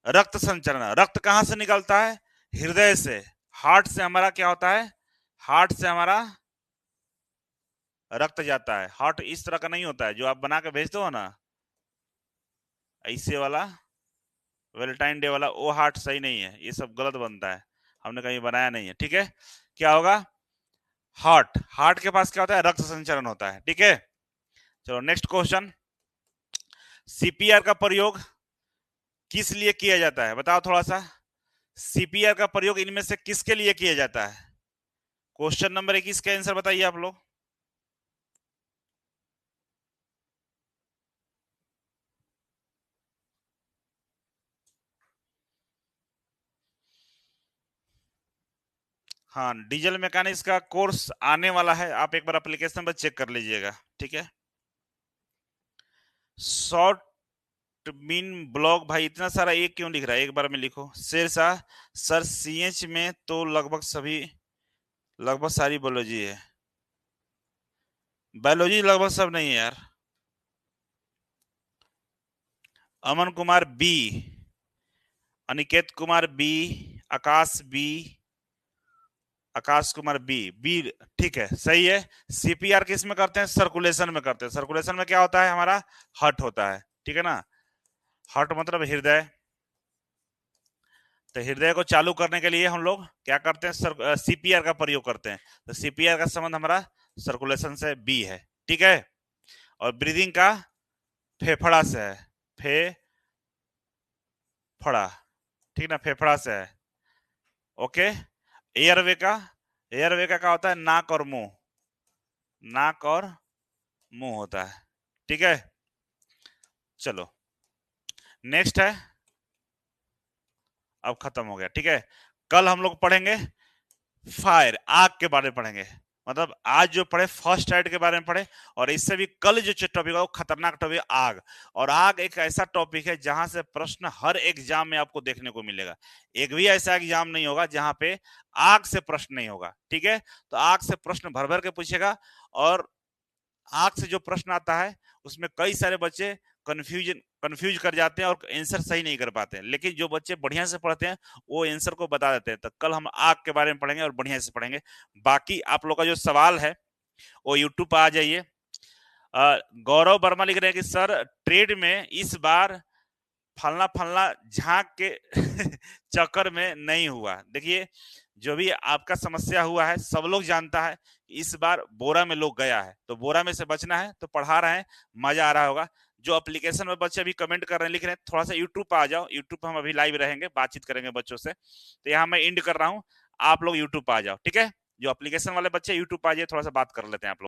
रक्त संचरण। रक्त कहां से निकलता है? हृदय से। हार्ट से हमारा क्या होता है? हार्ट से हमारा रक्त जाता है। हार्ट इस तरह का नहीं होता है जो आप बना के भेजते हो ना, ऐसे वाला वेलेंटाइन डे वाला, वो हार्ट सही नहीं है, ये सब गलत बनता है, हमने कहीं बनाया नहीं है, ठीक है। क्या होगा? हार्ट, हार्ट के पास क्या होता है? रक्त संचरण होता है, ठीक है। चलो नेक्स्ट क्वेश्चन, सीपीआर का प्रयोग किस लिए किया जाता है? बताओ थोड़ा सा। सीपीआर का प्रयोग इनमें से किसके लिए किया जाता है? क्वेश्चन नंबर 21 का आंसर बताइए आप लोग। हाँ, डीजल मैकेनिक्स का कोर्स आने वाला है, आप एक बार एप्लीकेशन पर चेक कर लीजिएगा, ठीक है। शॉर्ट मीन ब्लॉग, भाई इतना सारा एक क्यों लिख रहा है, एक बार में लिखो। शेरशाह सर, सीएच में तो लगभग सभी, लगभग सारी बायोलॉजी है, बायोलॉजी लगभग सब नहीं है यार। अमन कुमार बी, अनिकेत कुमार बी, आकाश B, Akash Kumar B, B, ठीक है, सही है। सीपीआर किस में करते हैं? सर्कुलेशन में करते हैं। सर्कुलेशन में क्या होता है हमारा? हार्ट होता है, ठीक है ना। हार्ट मतलब हृदय। तो हृदय को चालू करने के लिए हम लोग क्या करते हैं? सीपीआर का प्रयोग करते हैं। तो सीपीआर का संबंध हमारा सर्कुलेशन से बी है, ठीक है। और ब्रीदिंग का फेफड़ा से है, फेफड़ा, ठीक ना, फेफड़ा से है, ओके। एयरवे का, एयरवे का क्या होता है? नाक और मुंह, नाक और मुंह होता है, ठीक है। चलो नेक्स्ट है, अब खत्म हो गया, ठीक है। कल हम लोग पढ़ेंगे फायर, आग के बारे में पढ़ेंगे। मतलब आज जो पढ़े फर्स्ट एड के बारे में पढ़े, और इससे भी कल जो टॉपिक है वो खतरनाक टॉपिक आग। और आग एक ऐसा टॉपिक है जहां से प्रश्न हर एग्जाम में आपको देखने को मिलेगा। एक भी ऐसा एग्जाम नहीं होगा जहां पे आग से प्रश्न नहीं होगा, ठीक है। तो आग से प्रश्न भर भर के पूछेगा, और आग से जो प्रश्न आता है उसमें कई सारे बच्चे कंफ्यूज कर जाते हैं और आंसर सही नहीं कर पाते हैं, लेकिन जो बच्चे बढ़िया से पढ़ते हैं वो आंसर को बता देते हैं। तो कल हम आग के बारे में पढ़ेंगे और बढ़िया से पढ़ेंगे। बाकी आप लोग का जो सवाल है वो यूट्यूब पर आ जाइए। गौरव वर्मा लिख रहे हैं कि सर ट्रेड में इस बार फलना फलना झांक के चक्कर में नहीं हुआ। देखिए, जो भी आपका समस्या हुआ है सब लोग जानता है। इस बार बोरा में लोग गया है, तो बोरा में से बचना है, तो पढ़ा रहे हैं, मजा आ रहा होगा। जो एप्लीकेशन में बच्चे अभी कमेंट कर रहे हैं, लिख रहे हैं, थोड़ा सा यूट्यूब पे आ जाओ। यूट्यूब पे हम अभी लाइव रहेंगे, बातचीत करेंगे बच्चों से। तो यहाँ मैं एंड कर रहा हूँ, आप लोग यूट्यूब पे आ जाओ, ठीक है। जो एप्लीकेशन वाले बच्चे यूट्यूब पे आ जाए, थोड़ा सा बात कर लेते हैं आप लोग।